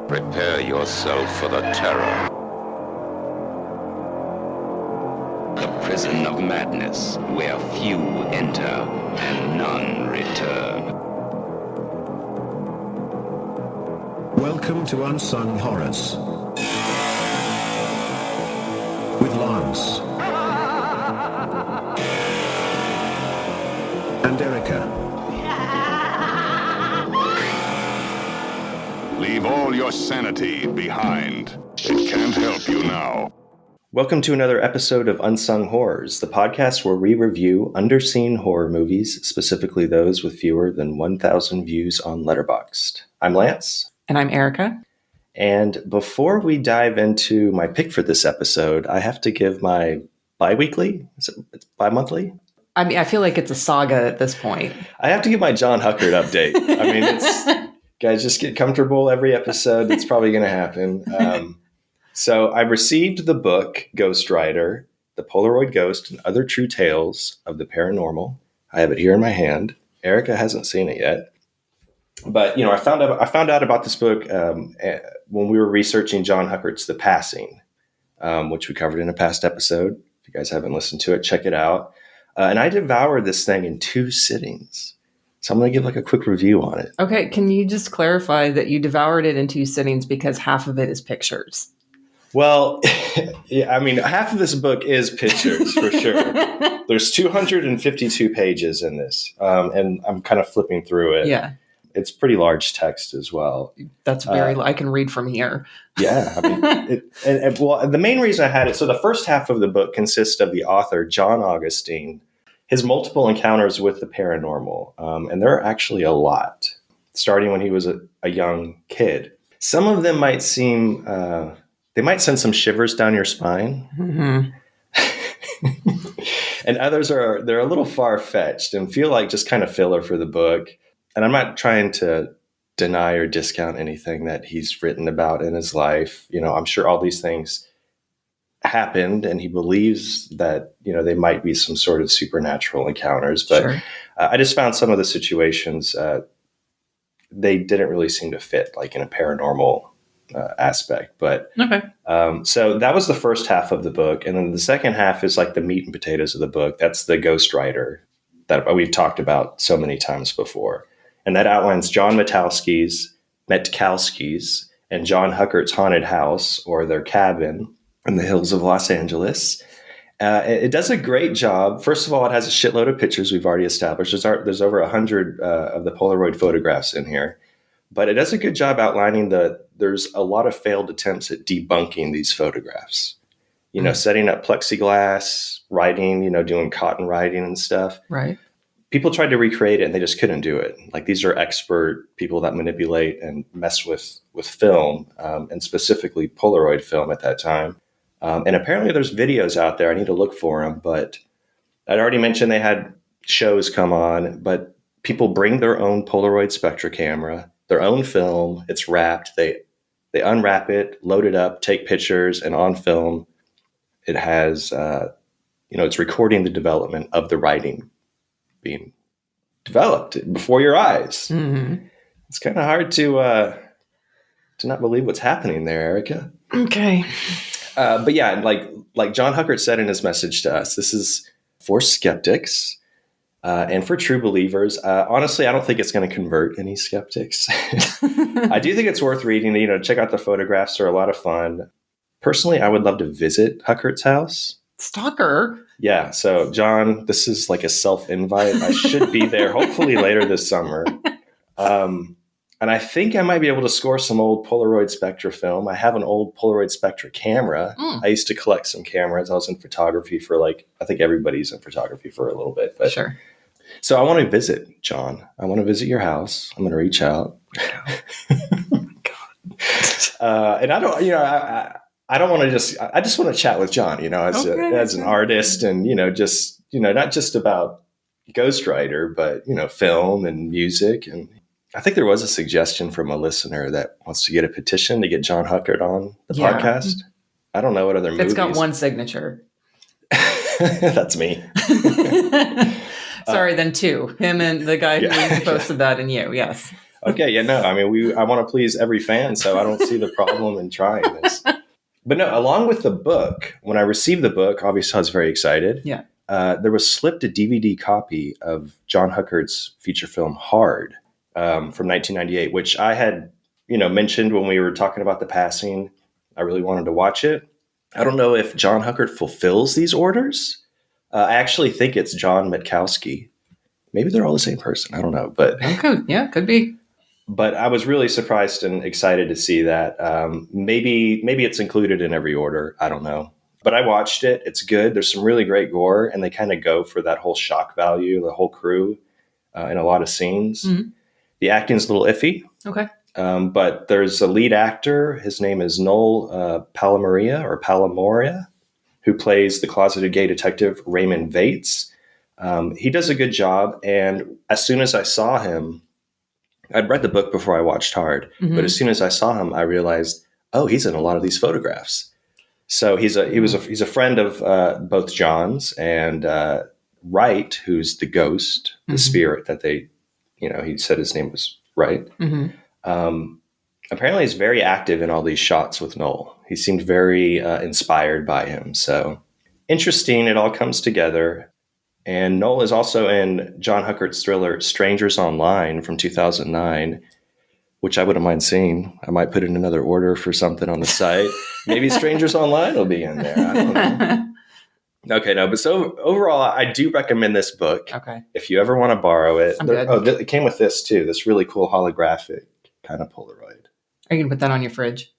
Prepare yourself for the terror. The prison of madness, where few enter and none return. Welcome to Unsung Horrors with Lance and Erica. Leave all your sanity behind. It can't help you now. Welcome to another episode of Unsung Horrors, the podcast where we review underseen horror movies, specifically those with fewer than 1,000 views on Letterboxd. I'm Lance. And I'm Erica. And before we dive into my pick for this episode, I have to give my bi-weekly? It's bi-monthly? I mean, I feel like it's a saga at this point. I have to give my John Huckert update. I mean, it's guys, just get comfortable every episode. It's probably going to happen. So I received the book Ghost Rider, The Polaroid Ghost and Other True Tales of the Paranormal. I have it here in my hand. Erica hasn't seen it yet. But, you know, I found out about this book when we were researching John Huckert's The Passing, which we covered in a past episode. If you guys haven't listened to it, check it out. And I devoured this thing in 2 sittings. So I'm going to give like a quick review on it. Okay, can you just clarify that you devoured it in 2 sittings because half of it is pictures? Well, yeah, I mean, half of this book is pictures for sure. There's 252 pages in this, and I'm kind of flipping through it. Yeah. It's pretty large text as well. That's very, I can read from here. Yeah. I mean, well, the main reason I had it, so the first half of the book consists of the author, John Augustine, his multiple encounters with the paranormal. And there are actually a lot, starting when he was a young kid. Some of them might seem, they might send some shivers down your spine. Mm-hmm. And others they're a little far-fetched and feel like just kind of filler for the book. And I'm not trying to deny or discount anything that he's written about in his life. You know, I'm sure all these things happened and he believes that, you know, they might be some sort of supernatural encounters. But Sure. I just found some of the situations, they didn't really seem to fit like in a paranormal aspect. But Okay. so that was the first half of the book. And then the second half is like the meat and potatoes of the book. That's the Ghost Rider that we've talked about so many times before. And that outlines John Metkowski's and John Huckert's haunted house or their cabin in the hills of Los Angeles. It does a great job. First of all, it has a shitload of pictures we've already established. There's over 100 of the Polaroid photographs in here. But it does a good job outlining there's a lot of failed attempts at debunking these photographs. You know, setting up plexiglass, writing, you know, doing cotton writing and stuff. Right. People tried to recreate it and they just couldn't do it. Like these are expert people that manipulate and mess with film and specifically Polaroid film at that time. And apparently there's videos out there. I need to look for them, but I'd already mentioned they had shows come on, but people bring their own Polaroid Spectra camera, their own film. It's wrapped. They unwrap it, load it up, take pictures, and on film, it has, it's recording the development of the writing being developed before your eyes. Mm-hmm. It's kind of hard to not believe what's happening there, Erica. Okay. But yeah, like John Huckert said in his message to us, this is for skeptics and for true believers. Honestly, I don't think it's going to convert any skeptics. I do think it's worth reading. You know, check out the photographs; they're a lot of fun. Personally, I would love to visit Huckert's house. Stalker. Yeah. So, John, this is like a self-invite. I should be there hopefully later this summer. And I think I might be able to score some old Polaroid Spectra film. I have an old Polaroid Spectra camera. I used to collect some cameras. I was in photography for I think everybody's in photography for a little bit. But Sure. So I want to visit, John. I want to visit your house. I'm going to reach out. And I don't, I don't want to I just want to chat with John, as an artist and, not just about Ghost Rider, but, film and music. And I think there was a suggestion from a listener that wants to get a petition to get John Huckert on the podcast. I don't know what other movies. It's got one signature. That's me. Sorry, then 2. Him and the guy who posted that and you. Yes. Okay, yeah, no, I mean, I want to please every fan, so I don't see the problem in trying this. But no, along with the book, when I received the book, obviously I was very excited. Yeah. There was slipped a DVD copy of John Huckert's feature film Hard from 1998, which I had, mentioned when we were talking about the passing. I really wanted to watch it. I don't know if John Huckert fulfills these orders. I actually think it's John Matkowski. Maybe they're all the same person. I don't know, but Could be. But I was really surprised and excited to see that. Maybe it's included in every order. I don't know. But I watched it. It's good. There's some really great gore, and they kind of go for that whole shock value, the whole crew, in a lot of scenes. Mm-hmm. The acting's a little iffy. Okay. But there's a lead actor. His name is Noel Palamoria, who plays the closeted gay detective Raymond Vates. He does a good job. And as soon as I saw him, I'd read the book before I watched Hard, but as soon as I saw him, I realized, oh, he's in a lot of these photographs. So he's a friend of both John's and Wright, who's the ghost, the spirit that they, he said his name was Wright. Apparently, he's very active in all these shots with Noel. He seemed very inspired by him. So interesting. It all comes together. And Noel is also in John Huckert's thriller Strangers Online from 2009, which I wouldn't mind seeing. I might put in another order for something on the site. Maybe Strangers Online will be in there. I don't know. Okay, no, but so overall, I do recommend this book. Okay. If you ever want to borrow it. I'm good. It came with this too, this really cool holographic kind of Polaroid. Are you going to put that on your fridge?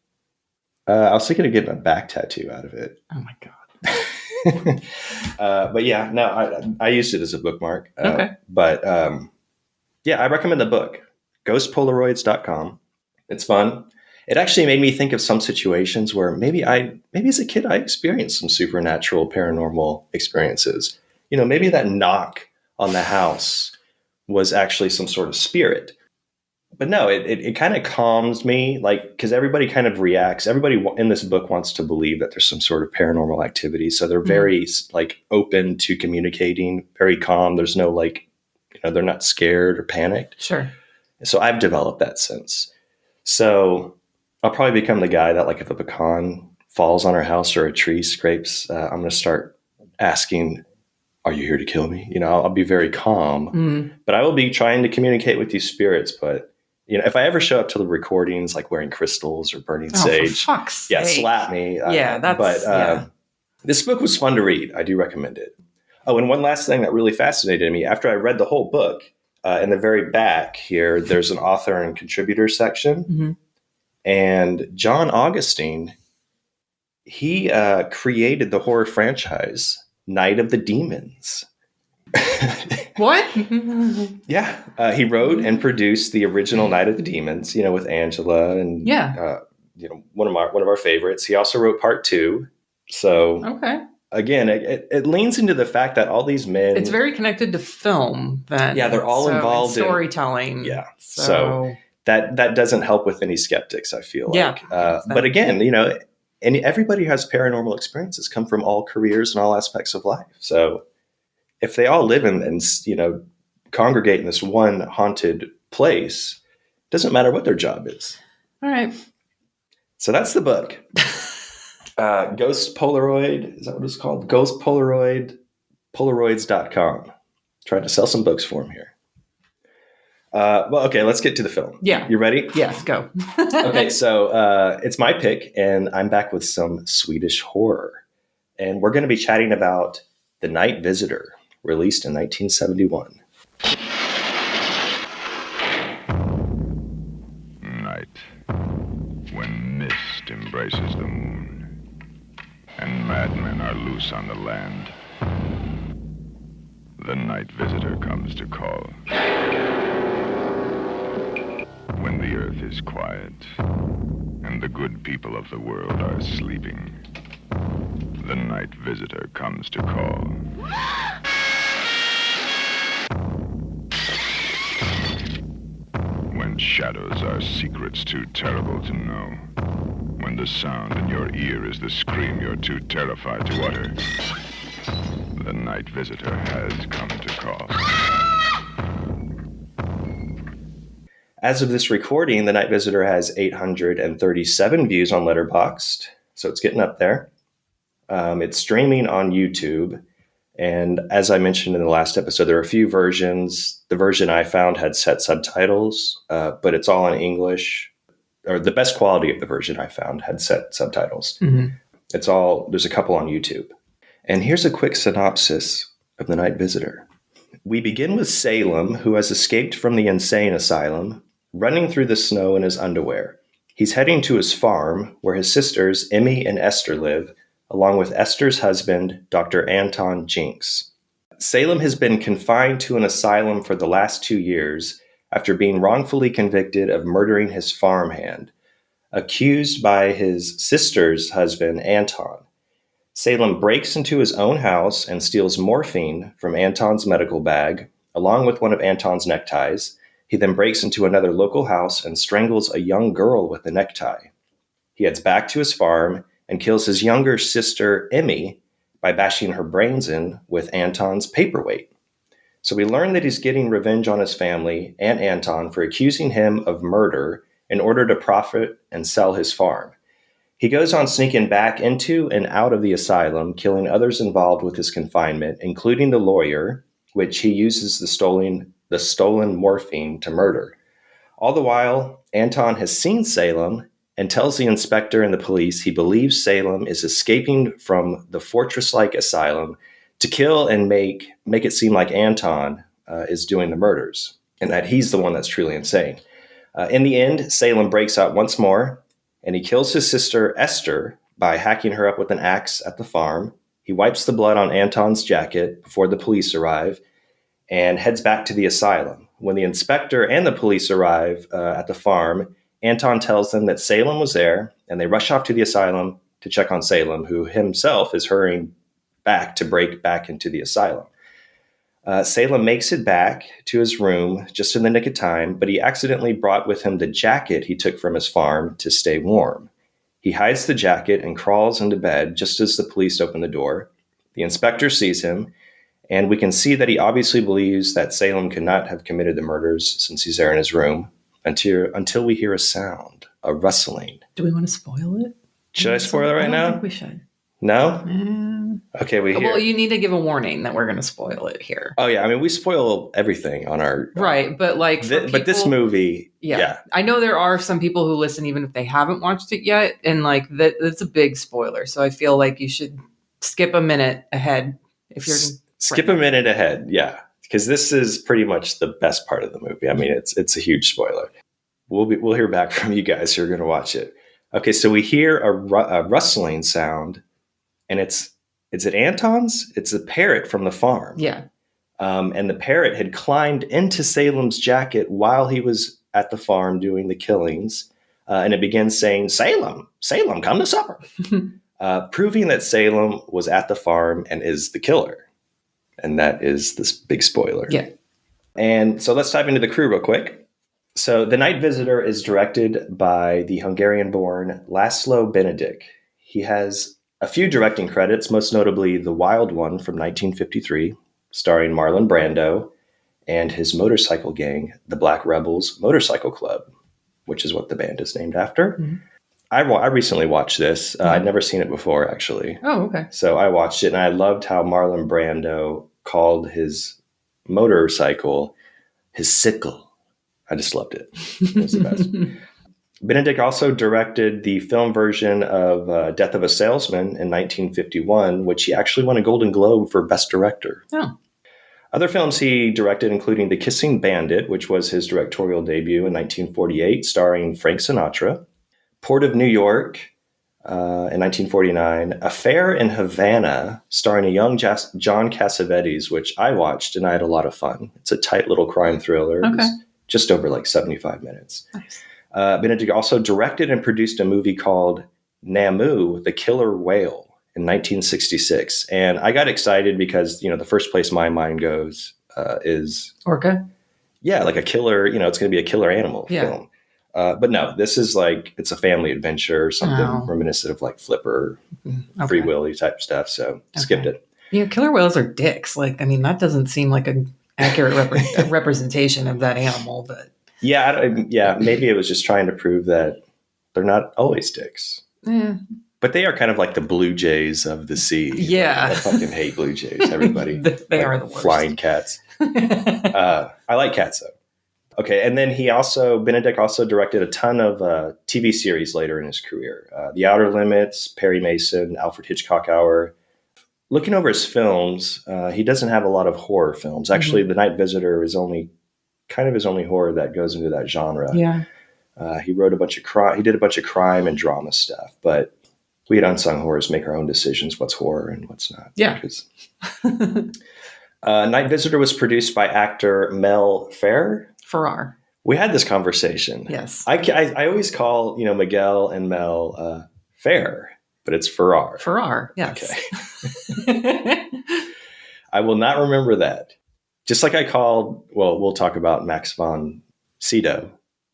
I was thinking of getting a back tattoo out of it. Oh, my God. But yeah, no, I used it as a bookmark. Okay. But yeah, I recommend the book, ghostpolaroids.com. It's fun. It actually made me think of some situations where maybe as a kid, I experienced some supernatural paranormal experiences. Maybe that knock on the house was actually some sort of spirit. But no, it kind of calms me, because everybody kind of reacts. Everybody in this book wants to believe that there's some sort of paranormal activity. So they're very open to communicating, very calm. There's no they're not scared or panicked. Sure. So I've developed that sense. So I'll probably become the guy that if a pecan falls on our house or a tree scrapes, I'm going to start asking, are you here to kill me? I'll be very calm, but I will be trying to communicate with these spirits. But if I ever show up to the recordings, wearing crystals or burning sage, for fuck's sake. Slap me. Yeah, this book was fun to read. I do recommend it. Oh, and one last thing that really fascinated me after I read the whole book, in the very back here, there's an author and contributor section. And John Augustine, he created the horror franchise Night of the Demons. What? Yeah. He wrote and produced the original Night of the Demons, with Angela and one of our favorites. He also wrote part 2. So okay. Again, it leans into the fact that all these men. It's very connected to film. They're all involved in storytelling. Yeah. So that doesn't help with any skeptics, I feel like. Yeah. But again, and everybody who has paranormal experiences come from all careers and all aspects of life. So if they all live and congregate in this one haunted place, it doesn't matter what their job is. All right. So that's the book. Ghost Polaroid, is that what it's called? Ghost Polaroid, Polaroids.com. Trying to sell some books for him here. Well, okay, let's get to the film. Yeah. You ready? Yes, go. Okay, so it's my pick, and I'm back with some Swedish horror. And we're going to be chatting about The Night Visitor, released in 1971. Night, when mist embraces the moon, and madmen are loose on the land, the night visitor comes to call. When the earth is quiet, and the good people of the world are sleeping, the night visitor comes to call. When shadows are secrets too terrible to know, when the sound in your ear is the scream you're too terrified to utter, the night visitor has come to call. As of this recording, The Night Visitor has 837 views on Letterboxd, so it's getting up there. It's streaming on YouTube, and as I mentioned in the last episode, there are a few versions. The version I found had set subtitles, but it's all in English, or the best quality of the version I found had set subtitles. Mhm. There's a couple on YouTube. And here's a quick synopsis of The Night Visitor. We begin with Salem, who has escaped from the insane asylum, running through the snow in his underwear. He's heading to his farm, where his sisters, Emmy and Esther, live, along with Esther's husband, Dr. Anton Jinks. Salem has been confined to an asylum for the last 2 years after being wrongfully convicted of murdering his farmhand, accused by his sister's husband, Anton. Salem breaks into his own house and steals morphine from Anton's medical bag, along with one of Anton's neckties. He then breaks into another local house and strangles a young girl with a necktie. He heads back to his farm and kills his younger sister, Emmy, by bashing her brains in with Anton's paperweight. So we learn that he's getting revenge on his family and Anton for accusing him of murder in order to profit and sell his farm. He goes on sneaking back into and out of the asylum, killing others involved with his confinement, including the lawyer, which he uses the stolen morphine to murder. All the while, Anton has seen Salem and tells the inspector and the police he believes Salem is escaping from the fortress-like asylum to kill and make it seem like Anton is doing the murders, and that he's the one that's truly insane. In the end, Salem breaks out once more, and he kills his sister Esther by hacking her up with an axe at the farm. He wipes the blood on Anton's jacket before the police arrive and heads back to the asylum. When the inspector and the police arrive at the farm, Anton tells them that Salem was there, and they rush off to the asylum to check on Salem, who himself is hurrying back to break back into the asylum. Salem makes it back to his room just in the nick of time, but he accidentally brought with him the jacket he took from his farm to stay warm. He hides the jacket and crawls into bed just as the police open the door. The inspector sees him, and we can see that he obviously believes that Salem could not have committed the murders since he's there in his room until we hear a sound, a rustling. Do we want to spoil it? Should I spoil it right now? I think we should. No? Okay, we hear. Well, you need to give a warning that we're going to spoil it here. Oh, yeah. I mean, we spoil everything on our... Right, but like... but this movie... Yeah. I know there are some people who listen even if they haven't watched it yet, and like that's a big spoiler. So I feel like you should skip a minute ahead if you're... Skip a minute ahead, yeah. Because this is pretty much the best part of the movie. I mean, it's a huge spoiler. We'll hear back from you guys who are going to watch it. Okay, so we hear a rustling sound, and is it Anton's? It's a parrot from the farm. Yeah. And the parrot had climbed into Salem's jacket while he was at the farm doing the killings. And it begins saying, Salem, come to supper. Proving that Salem was at the farm and is the killer. And that is this big spoiler. Yeah. And so let's dive into the crew real quick. So The Night Visitor is directed by the Hungarian-born Laszlo Benedek. He has a few directing credits, most notably The Wild One from 1953, starring Marlon Brando and his motorcycle gang, the Black Rebels Motorcycle Club, which is what the band is named after. Mm-hmm. I recently watched this. I'd never seen it before, actually. Oh, okay. So I watched it, and I loved how Marlon Brando called his motorcycle his sickle. I just loved it. It was the best. Benedek also directed the film version of Death of a Salesman in 1951, which he actually won a Golden Globe for Best Director. Oh. Other films he directed, including The Kissing Bandit, which was his directorial debut in 1948, starring Frank Sinatra, Port of New York in 1949, Affair in Havana, starring a young John Cassavetes, which I watched and I had a lot of fun. It's a tight little crime thriller. Okay. It's just over like 75 minutes. Nice. Benedek also directed and produced a movie called Namu, the Killer Whale in 1966. And I got excited because, the first place my mind goes is... Orca? Yeah, like a killer, it's going to be a killer animal film. But no, this is like, it's a family adventure or something reminiscent of like Flipper, Free Willy type stuff. So skipped it. Killer whales are dicks. Like, I mean, that doesn't seem like an accurate representation of that animal, but... Yeah, maybe it was just trying to prove that they're not always dicks. Eh, But they are kind of like the Blue Jays of the sea. Yeah. I fucking hate Blue Jays. Everybody. They are the worst. Flying cats. I like cats, though. Okay, and then Benedict also directed a ton of TV series later in his career. The Outer Limits, Perry Mason, Alfred Hitchcock Hour. Looking over his films, he doesn't have a lot of horror films. Actually, The Night Visitor is his only horror that goes into that genre. Yeah. He wrote a bunch of crime. He did a bunch of crime and drama stuff, but we at Unsung Horrors make our own decisions what's horror and what's not. Yeah. Night Visitor was produced by actor Mel Farrar. We had this conversation. Yes. I always call Miguel and Mel Fair, but it's Farrar. Farrar. Yes. Okay. I will not remember that. Just like I called. Well, we'll talk about Max von Sydow.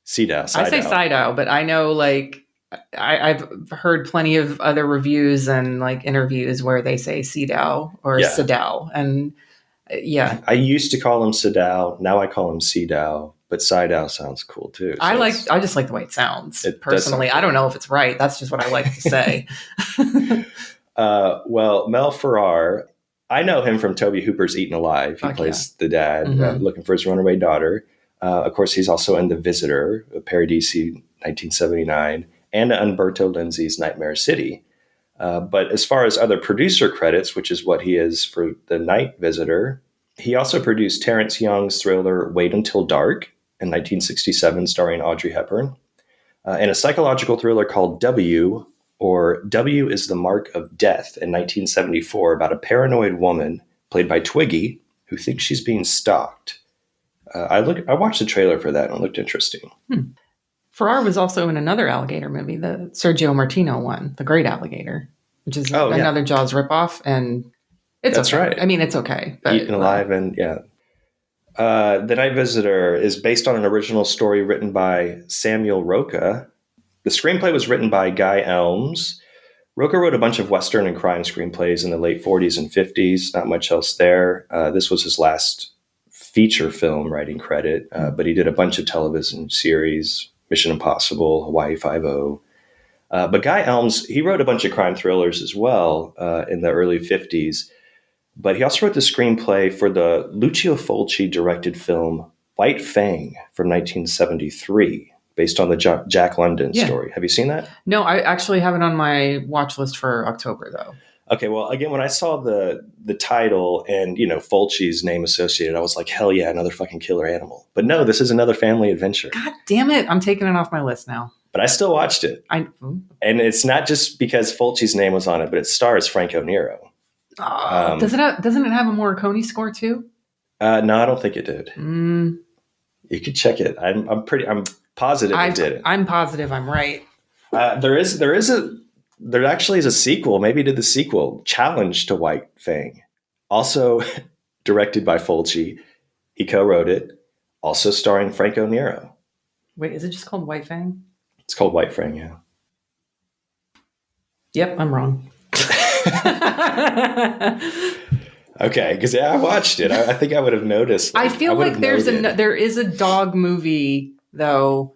I say Sydow, but I know I've heard plenty of other reviews and interviews where they say Sydow or Sydow. And yeah. I used to call him Sydow. Now I call him Sydow, but Sydow sounds cool too. So I just like the way it sounds personally. I don't know if it's right. That's just what I like to say. Well, Mel Farrar, I know him from Tobe Hooper's Eaten Alive. He plays the dad looking for his runaway daughter. Of course, he's also in The Visitor, Paradisi, 1979, and Umberto Lenzi's Nightmare City. But as far as other producer credits, which is what he is for The Night Visitor, he also produced Terrence Young's thriller Wait Until Dark in 1967, starring Audrey Hepburn, and a psychological thriller called W, or W is the Mark of Death in 1974, about a paranoid woman played by Twiggy who thinks she's being stalked. I watched the trailer for that and it looked interesting. Farrar was also in another alligator movie, the Sergio Martino one, The Great Alligator, which is another Jaws ripoff, and that's okay. Right. I mean, it's okay. But, Eaten Alive, and yeah. The Night Visitor is based on an original story written by Samuel Roca. The screenplay was written by Guy Elms. Roca wrote a bunch of Western and crime screenplays in the late 40s and 50s. Not much else there. This was his last feature film writing credit, but he did a bunch of television series, Mission Impossible, Hawaii Five-0. But Guy Elms, he wrote a bunch of crime thrillers as well in the early 50s. But he also wrote the screenplay for the Lucio Fulci directed film White Fang from 1973, based on the Jack London story. Have you seen that? No, I actually have it on my watch list for October, though. Okay, well, again, when I saw the title and, Fulci's name associated, I was like, hell yeah, another fucking killer animal. But no, this is another family adventure. God damn it. I'm taking it off my list now. But I still watched it. And it's not just because Fulci's name was on it, but it stars Franco Nero. Doesn't it have a Morricone score too? No, I don't think it did. You could check it. I'm positive it did. I'm positive I'm right. There actually is a sequel. Maybe he did the sequel, Challenge to White Fang, also directed by Fulci. He co-wrote it, also starring Franco Nero. Wait, is it just called White Fang? It's called White Fang, yeah. Yep, I'm wrong. Okay, because I watched it. I think I would have noticed. I feel like there is a dog movie though.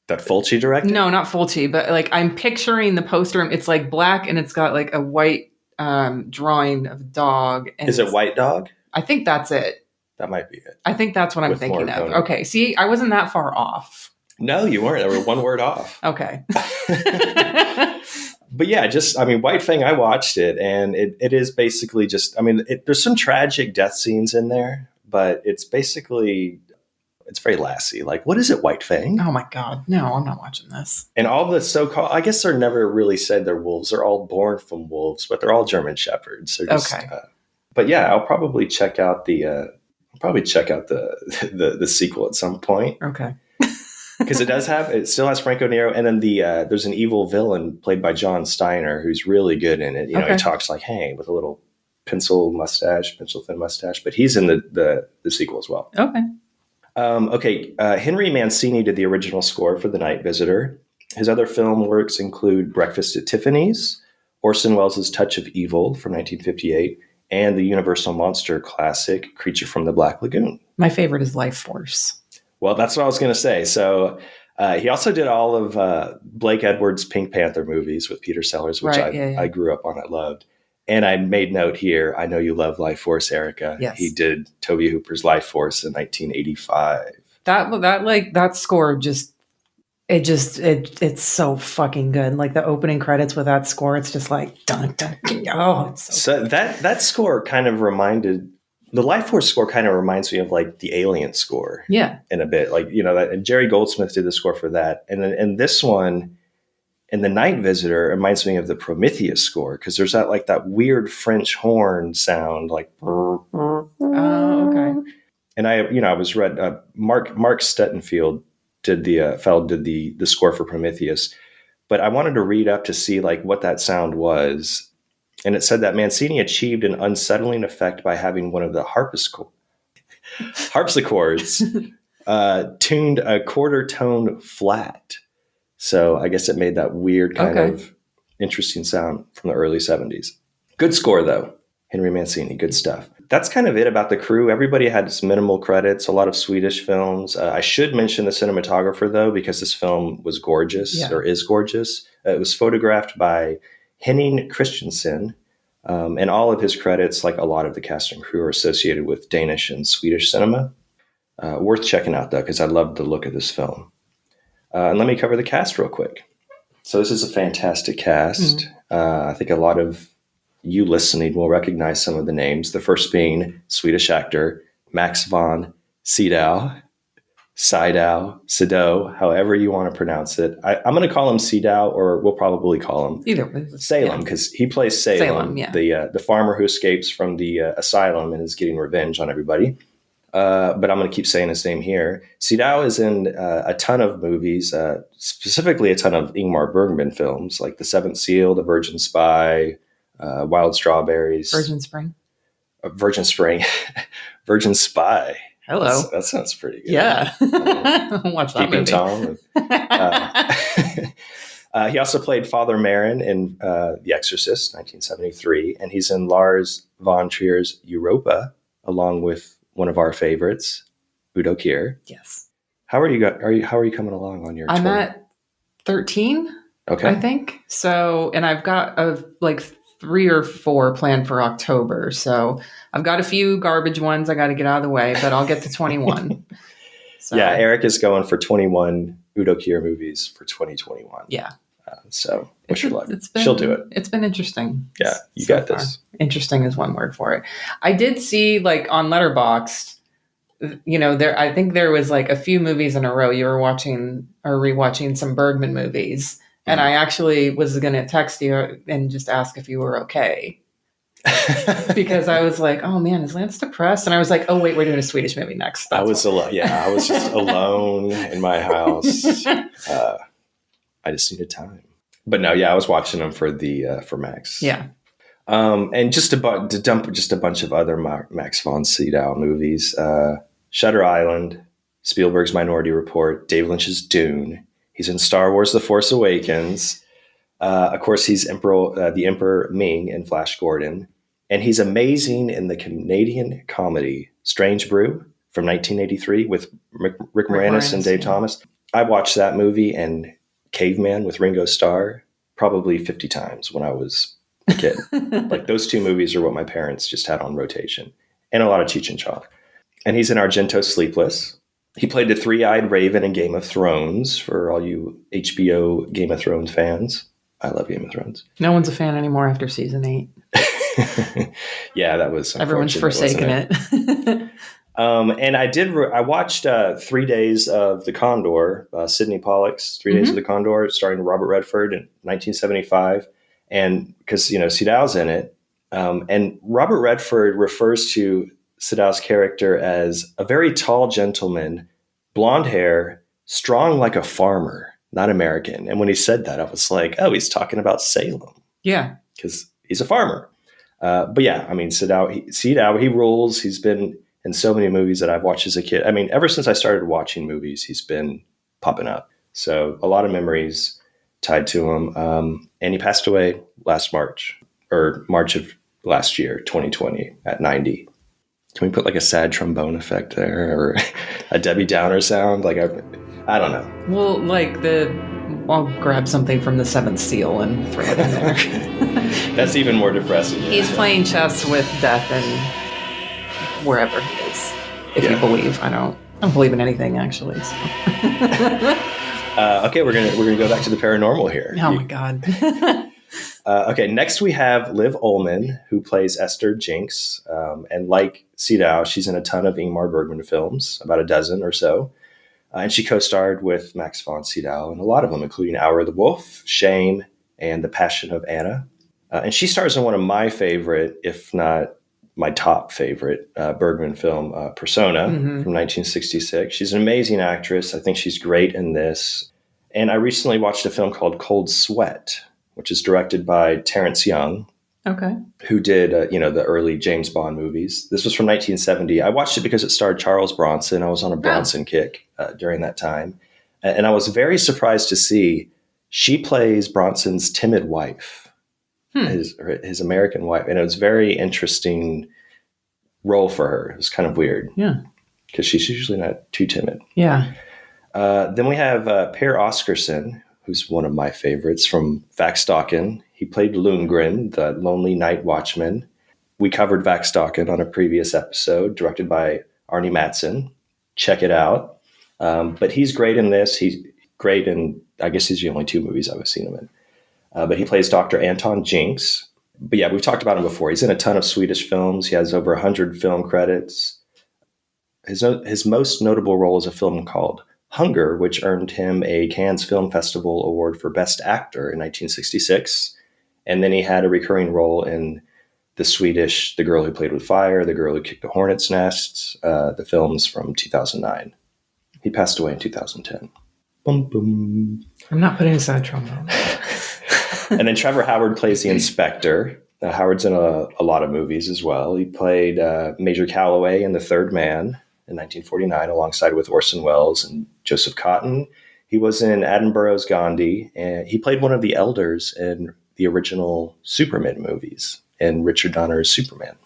That Fulci directed? No, not Fulci, but I'm picturing the poster. It's black and it's got a white drawing of a dog. And is it White Dog? I think that's it. That might be it. I think that's what I'm thinking of. Okay, see, I wasn't that far off. No, you weren't. They were one word off. Okay. But yeah, White Fang, I watched it, and it is basically just, there's some tragic death scenes in there, but it's basically, it's very Lassie. What is it, White Fang? Oh my God. No, I'm not watching this. And all the so-called, I guess they're never really said they're wolves. They're all born from wolves, but they're all German Shepherds. They're just, okay. But yeah, I'll probably check out the sequel at some point. Okay. Because it still has Franco Nero, and then there's an evil villain played by John Steiner who's really good in it. He talks like Hank with a little pencil thin mustache, but he's in the sequel as well. Okay. Henry Mancini did the original score for The Night Visitor. His other film works include Breakfast at Tiffany's, Orson Welles' Touch of Evil from 1958, and the Universal monster classic Creature from the Black Lagoon. My favorite is Life Force. Well, that's what I was going to say. So he also did all of Blake Edwards' Pink Panther movies with Peter Sellers, which I grew up on. I loved. And I made note here. I know you love Life Force, Erica. Yes. He did Tobe Hooper's Life Force in 1985. That score it's so fucking good. Like the opening credits with that score, it's just like dun dun. Oh, it's so that score kind of reminded the Life Force score kind of reminds me of like the Alien score. Yeah, in a bit, like that Jerry Goldsmith did the score for that, and then and this one. And The Night Visitor reminds me of the Prometheus score because there's that weird French horn sound, like. Oh, okay. And I was read Mark Stettenfield did the score for Prometheus, but I wanted to read up to see like what that sound was, and it said that Mancini achieved an unsettling effect by having one of the harpsichords tuned a quarter tone flat. So I guess it made that weird kind of interesting sound from the early 70s. Good score, though. Henry Mancini, good stuff. That's kind of it about the crew. Everybody had minimal credits, a lot of Swedish films. I should mention the cinematographer, though, because this film was gorgeous, or is gorgeous. It was photographed by Henning Christensen, and all of his credits, like a lot of the cast and crew, are associated with Danish and Swedish cinema. Worth checking out, though, because I loved the look of this film. And let me cover the cast real quick. So this is a fantastic cast. I think a lot of you listening will recognize some of the names. The first being Swedish actor Max von Sydow, however you want to pronounce it. I'm going to call him Sydow, or we'll probably call him Salem, because he plays Salem, the farmer who escapes from the asylum and is getting revenge on everybody. But I'm going to keep saying his name here. Sydow is in a ton of movies, specifically a ton of Ingmar Bergman films, like The Seventh Seal, The Virgin Spy, Wild Strawberries. Virgin Spring. Virgin Spy. Hello. That sounds pretty good. Yeah. Watch that movie. Tom. He also played Father Marin in The Exorcist, 1973, and he's in Lars von Trier's Europa, along with one of our favorites, Udo Kier. Yes. How are you coming along on your? I'm at 13. Okay. I think so, and I've got 3 or 4 planned for October. So I've got a few garbage ones I got to get out of the way, but I'll get to 21. So. Yeah, Eric is going for 21 Udo Kier movies for 2021. Yeah. So wish her luck. She'll do it. It's been interesting. Yeah, you got this. Interesting is one word for it. I did see on Letterboxd, I think there was a few movies in a row you were watching or rewatching some Bergman movies. Mm-hmm. And I actually was going to text you and just ask if you were okay. Because I was like, oh man, is Lance depressed? And I was like, oh wait, we're doing a Swedish movie next. I was alone. Yeah, I was just alone in my house. I just needed time. But no, yeah, I was watching them for Max. Yeah. And just to dump just a bunch of other Max von Sydow movies. Shutter Island, Spielberg's Minority Report, David Lynch's Dune. He's in Star Wars The Force Awakens. Of course, he's the Emperor Ming in Flash Gordon. And he's amazing in the Canadian comedy Strange Brew from 1983 with Rick Moranis and Dave Thomas. I watched that movie and Caveman with Ringo Starr probably 50 times when I was a kid. Those two movies are what my parents just had on rotation, and a lot of Cheech and Chong. And he's in Argento Sleepless. He played the three-eyed raven in Game of Thrones for all you HBO Game of Thrones fans. I love Game of Thrones. No one's a fan anymore after season 8. Yeah, that was everyone's forsaken it. And I watched 3 days of The Condor, Sidney Pollack's 3 Days of the Condor, starring Robert Redford in 1975. And because, Sydow's in it. And Robert Redford refers to Sydow's character as a very tall gentleman, blonde hair, strong like a farmer, not American. And when he said that, I was like, oh, he's talking about Salem. Yeah. Because he's a farmer. But yeah, I mean, Sydow, he rules. He's been in so many movies that I've watched as a kid. I mean, ever since I started watching movies, he's been popping up. So a lot of memories tied to him. And he passed away March of last year, 2020, at 90. Can we put like a sad trombone effect there or a Debbie Downer sound? Like I don't know. Well, like I'll grab something from the Seventh Seal and throw it in there. That's even more depressing. He's playing chess with death and wherever he is. If you believe, I don't believe in anything actually. So. Okay, we're gonna go back to the paranormal here. Oh my God. Okay, next we have Liv Ullmann, who plays Esther Jinx. And like Sydowr, she's in a ton of Ingmar Bergman films, about a dozen or so. And she co-starred with Max von Sydow in a lot of them, including Hour of the Wolf, Shame, and The Passion of Anna. And she stars in one of my favorite, if not my top favorite, Bergman film, Persona, from 1966. She's an amazing actress. I think she's great in this. And I recently watched a film called Cold Sweat, which is directed by Terrence Young, who did the early James Bond movies. This was from 1970. I watched it because it starred Charles Bronson. I was on a Bronson kick during that time. And I was very surprised to see she plays Bronson's timid wife, his American wife. And it was a very interesting role for her. It was kind of weird. Yeah. Because she's usually not too timid. Yeah. Then we have Per Oscarsson, who's one of my favorites from Vaxstocken. He played Lundgren, the lonely night watchman. We covered Vaxstocken on a previous episode, directed by Arnie Matson. Check it out. But he's great in this. He's great in, I guess these are the only two movies I've seen him in. But he plays Dr. Anton Jinx. But yeah, we've talked about him before. He's in a ton of Swedish films. He has over 100 film credits. His most notable role is a film called Hunger, which earned him a Cannes Film Festival Award for Best Actor in 1966. And then he had a recurring role in the Swedish The Girl Who Played with Fire, The Girl Who Kicked the Hornet's Nest, the films from 2009. He passed away in 2010. Boom, boom. I'm not putting aside trombone. And then Trevor Howard plays the inspector. Howard's in a lot of movies as well. He played Major Calloway in The Third Man in 1949, alongside with Orson Welles and Joseph Cotten. He was in Attenborough's Gandhi, and he played one of the elders in the original Superman movies and Richard Donner's Superman.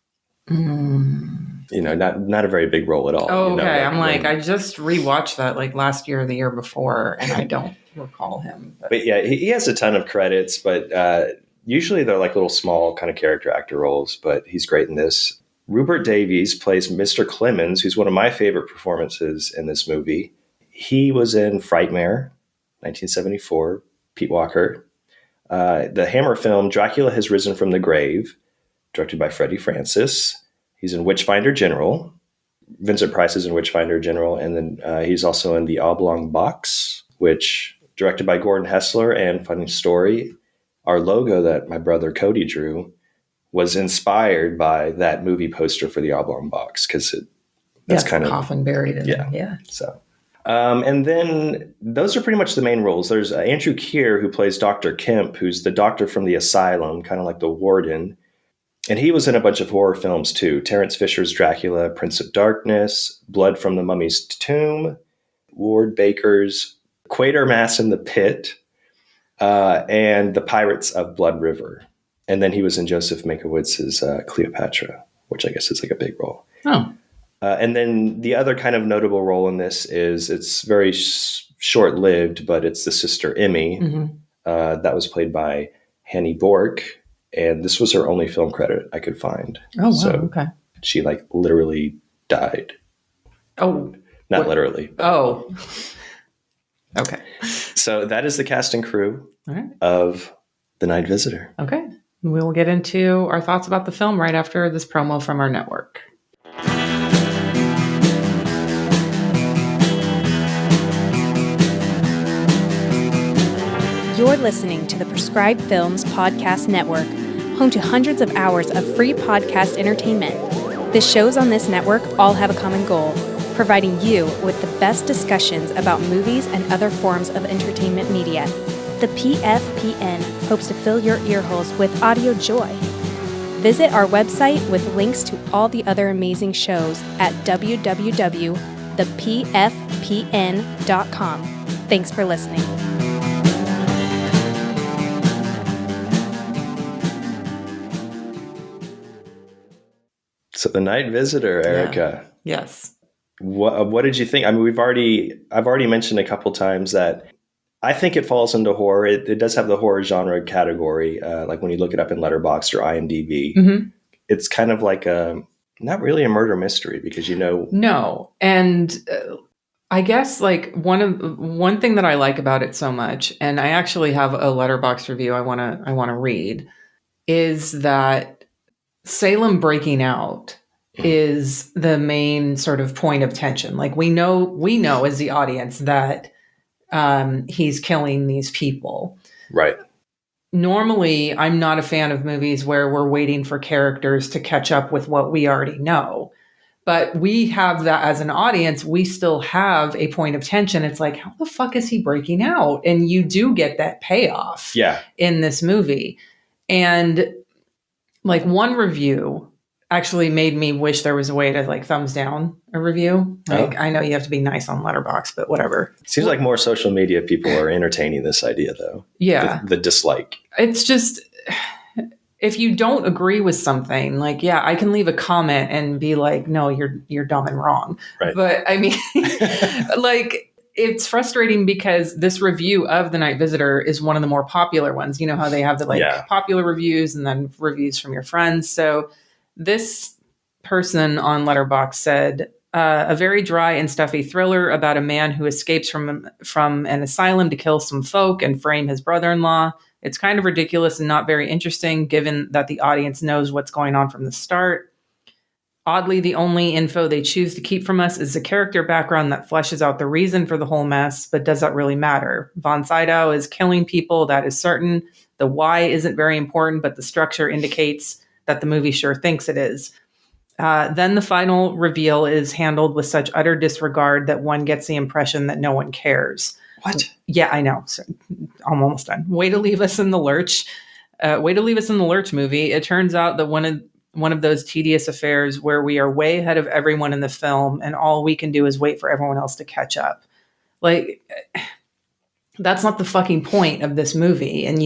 Not a very big role at all. Oh, okay. I just rewatched that like last year or the year before, and I don't recall him. But yeah, he has a ton of credits, but usually they're like little small kind of character actor roles, but he's great in this. Rupert Davies plays Mr. Clemens, who's one of my favorite performances in this movie. He was in Frightmare, 1974, Pete Walker. The Hammer film, Dracula Has Risen from the Grave, directed by Freddie Francis. He's in Witchfinder General. Vincent Price is in Witchfinder General. And then he's also in The Oblong Box, which directed by Gordon Hessler. And funny story, our logo that my brother Cody drew was inspired by that movie poster for The Oblong Box, because that's kind of coffin buried in there. Yeah. So, and then those are pretty much the main roles. There's Andrew Keir, who plays Dr. Kemp, who's the doctor from the asylum, kind of like the warden. And he was in a bunch of horror films too. Terence Fisher's Dracula, Prince of Darkness, Blood from the Mummy's Tomb, Ward Baker's Quatermass in the Pit, and The Pirates of Blood River. And then he was in Joseph Mankiewicz's Cleopatra, which I guess is like a big role. Oh. And then the other kind of notable role in this is, it's very short-lived, but it's the sister Emmy. That was played by Hanne Bork. And this was her only film credit I could find. Oh, wow. So okay. She like literally died. Oh. Not literally. Oh. Okay. So that is the cast and crew All right. of The Night Visitor. Okay. We'll get into our thoughts about the film right after this promo from our network. You're listening to the Prescribed Films Podcast Network, home to hundreds of hours of free podcast entertainment. The shows on this network all have a common goal: providing you with the best discussions about movies and other forms of entertainment media. The PFPN hopes to fill your earholes with audio joy. Visit our website with links to all the other amazing shows at www.thepfpn.com. Thanks for listening. So The Night Visitor, Erica. Yes. What did you think? I mean, I've already mentioned a couple times that I think it falls into horror. It does have the horror genre category. Like when you look it up in Letterboxd or IMDb, Mm-hmm. it's kind of like not really a murder mystery because No. And I guess like one thing that I like about it so much, and I actually have a Letterboxd review I want to read, is that Salem breaking out is the main sort of point of tension. Like we know as the audience that he's killing these people. right. Normally, I'm not a fan of movies where we're waiting for characters to catch up with what we already know. But we have that as an audience, we still have a point of tension. It's like, how the fuck is he breaking out? And you do get that payoff in this movie. And like one review actually made me wish there was a way to like thumbs down a review. Like I know you have to be nice on Letterboxd, but whatever. Seems like more social media people are entertaining this idea though. Yeah. The dislike. It's just, if you don't agree with something, like, yeah, I can leave a comment and be like, no, you're dumb and wrong. Right. But I mean, like, it's frustrating because this review of The Night Visitor is one of the more popular ones. You know how they have the popular reviews and then reviews from your friends. So this person on Letterboxd said, a very dry and stuffy thriller about a man who escapes from an asylum to kill some folk and frame his brother-in-law. It's kind of ridiculous and not very interesting, given that the audience knows what's going on from the start. Oddly, the only info they choose to keep from us is a character background that fleshes out the reason for the whole mess, but does that really matter? Von Sydow is killing people, that is certain. The why isn't very important, but the structure indicates that the movie sure thinks it is. Then the final reveal is handled with such utter disregard that one gets the impression that no one cares. What? Yeah, I know. So, I'm almost done. Way to leave us in the lurch. Movie. It turns out that one of those tedious affairs where we are way ahead of everyone in the film and all we can do is wait for everyone else to catch up. Like, that's not the fucking point of this movie. And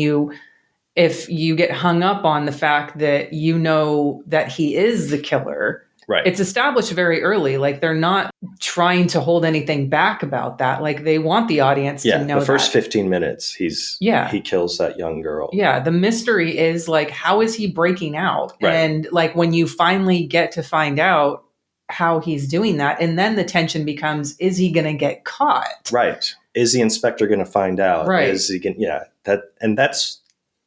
if you get hung up on the fact that you know that he is the killer, right? It's established very early. Like, they're not trying to hold anything back about that. Like, they want the audience to know the first that. 15 minutes, he kills that young girl. Yeah, the mystery is like, how is he breaking out? Right. And like when you finally get to find out how he's doing that, and then the tension becomes, is he going to get caught? Right. Is the inspector going to find out? Right. Is he going? Yeah.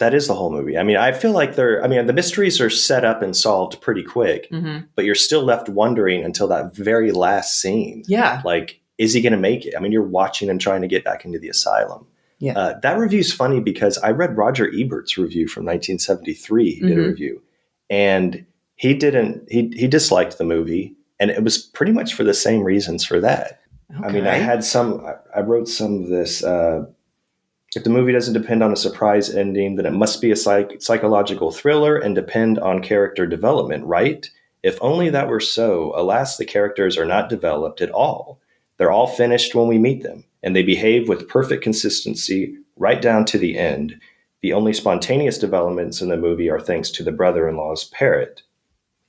That is the whole movie. I mean, I feel like the mysteries are set up and solved pretty quick, but you're still left wondering until that very last scene. Yeah. Like, is he going to make it? I mean, you're watching him trying to get back into the asylum. Yeah. That review's funny because I read Roger Ebert's review from 1973. He did a review, and he disliked the movie, and it was pretty much for the same reasons for that. Okay. I mean, I wrote some of this. If the movie doesn't depend on a surprise ending, then it must be a psychological thriller and depend on character development, right? If only that were so. Alas, the characters are not developed at all. They're all finished when we meet them, and they behave with perfect consistency right down to the end. The only spontaneous developments in the movie are thanks to the brother-in-law's parrot,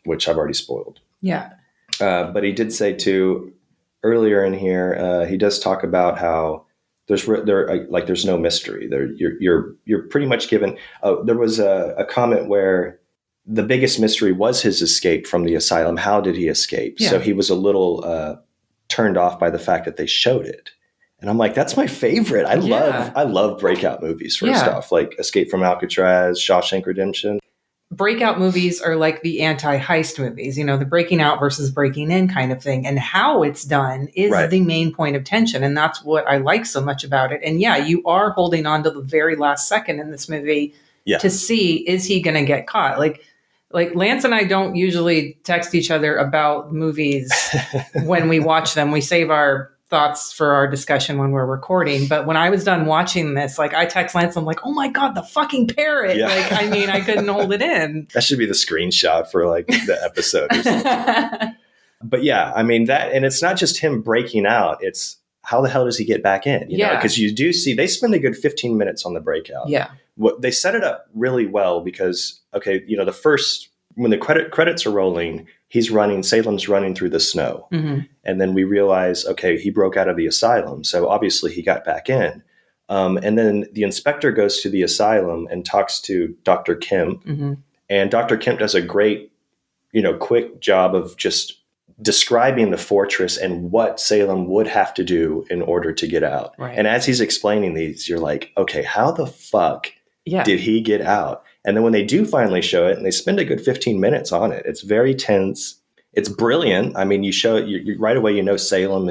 which I've already spoiled. Yeah. But he did say too, earlier in here, he does talk about how there's no mystery there. You're pretty much given. There was a comment where the biggest mystery was his escape from the asylum. How did he escape? Yeah. So he was a little turned off by the fact that they showed it. And I'm like, that's my favorite. I love breakout movies for stuff like Escape from Alcatraz, Shawshank Redemption. Breakout movies are like the anti-heist movies, the breaking out versus breaking in kind of thing. And how it's done is the main point of tension. And that's what I like so much about it. And yeah, you are holding on to the very last second in this movie to see, is he going to get caught? Like Lance and I don't usually text each other about movies when we watch them. We save our thoughts for our discussion when we're recording. But when I was done watching this, like, I text Lance, I'm like, oh my God, the fucking parrot. Yeah. Like, I mean, I couldn't hold it in. That should be the screenshot for like the episode or something. But yeah, I mean that, and it's not just him breaking out. It's how the hell does he get back in? You know, because you do see, they spend a good 15 minutes on the breakout. Yeah. They set it up really well because, okay, the first when the credits are rolling, Salem's running through the snow. Mhm. And then we realize, okay, he broke out of the asylum. So obviously he got back in. And then the inspector goes to the asylum and talks to Dr. Kemp. Mhm. And Dr. Kemp does a great, quick job of just describing the fortress and what Salem would have to do in order to get out. Right. And as he's explaining these, you're like, okay, how the fuck Yeah. did he get out? And then when they do finally show it, and they spend a good 15 minutes on it, it's very tense. It's brilliant. I mean, you show it, you right away, Salem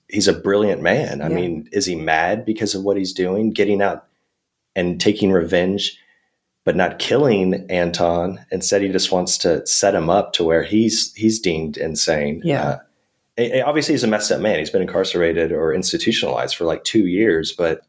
he's a brilliant man. I Yeah. mean, is he mad because of what he's doing, getting out and taking revenge, but not killing Anton? Instead, he just wants to set him up to where he's deemed insane. Yeah. Obviously, he's a messed up man. He's been incarcerated or institutionalized for like 2 years. But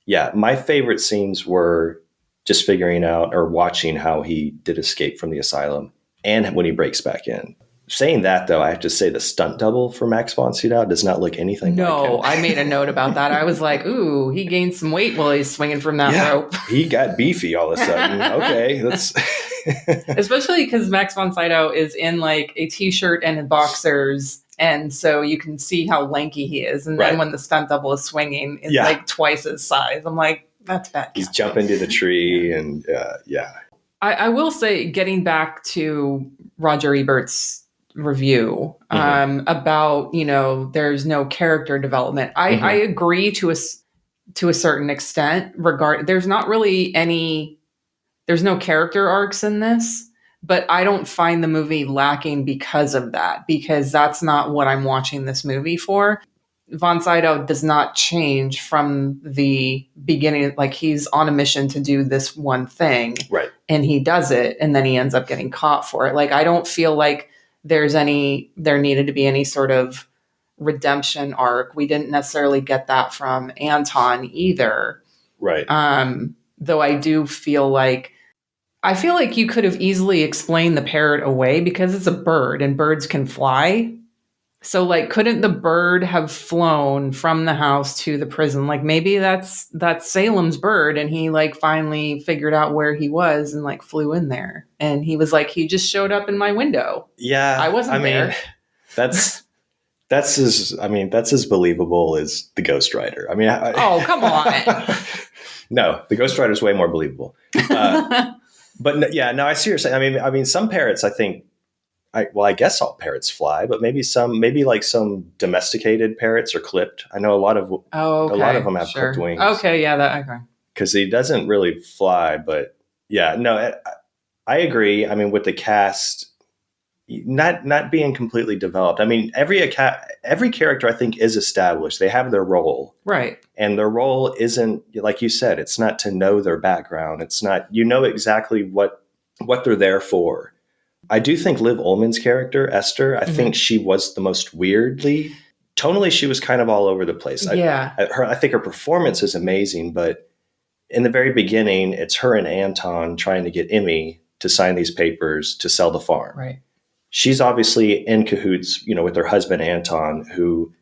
yeah, my favorite scenes were just figuring out or watching how he did escape from the asylum and when he breaks back in. Saying that, though, I have to say the stunt double for Max von Sydow does not look anything like him. No, I made a note about that. I was like, ooh, he gained some weight while he's swinging from that rope. He got beefy all of a sudden. Okay, that's Especially because Max von Sydow is in like a t-shirt and boxers, and so you can see how lanky he is. And then Right. when the stunt double is swinging, it's Yeah. like twice his size. I'm like, that's bad. he's jumping to the tree, and yeah. I will say, getting back to Roger Ebert's review about, there's no character development. I agree to a certain extent. There's not really there's no character arcs in this, but I don't find the movie lacking because of that, because that's not what I'm watching this movie for. Von Sydow does not change from the beginning. Like, he's on a mission to do this one thing, Right. and he does it, and then he ends up getting caught for it. Like, I don't feel like there needed to be any sort of redemption arc. We didn't necessarily get that from Anton either. Right. Though I feel like you could have easily explained the parrot away because it's a bird and birds can fly. So, like, couldn't the bird have flown from the house to the prison? Like, maybe that's Salem's bird, and he like finally figured out where he was and like flew in there. And he was like, he just showed up in my window. Yeah. I wasn't there. That's as believable as the Ghost Rider. I mean, Oh, come on. No, the Ghost Rider is way more believable. But no, I see what you're saying. I mean, some parrots, I think. I guess all parrots fly, but maybe some domesticated parrots are clipped. I know a lot of them have clipped wings. Okay, yeah, okay. Because he doesn't really fly. But yeah, no, I agree. I mean, with the cast not being completely developed. I mean, every character I think is established. They have their role, Right? and their role isn't, like you said, it's not to know their background. It's not, exactly what they're there for. I do think Liv Ullmann's character, Esther, I think she was the most tonally, she was kind of all over the place. Yeah. I think her performance is amazing, but in the very beginning, it's her and Anton trying to get Emmy to sign these papers to sell the farm. Right. She's obviously in cahoots, with her husband, Anton, who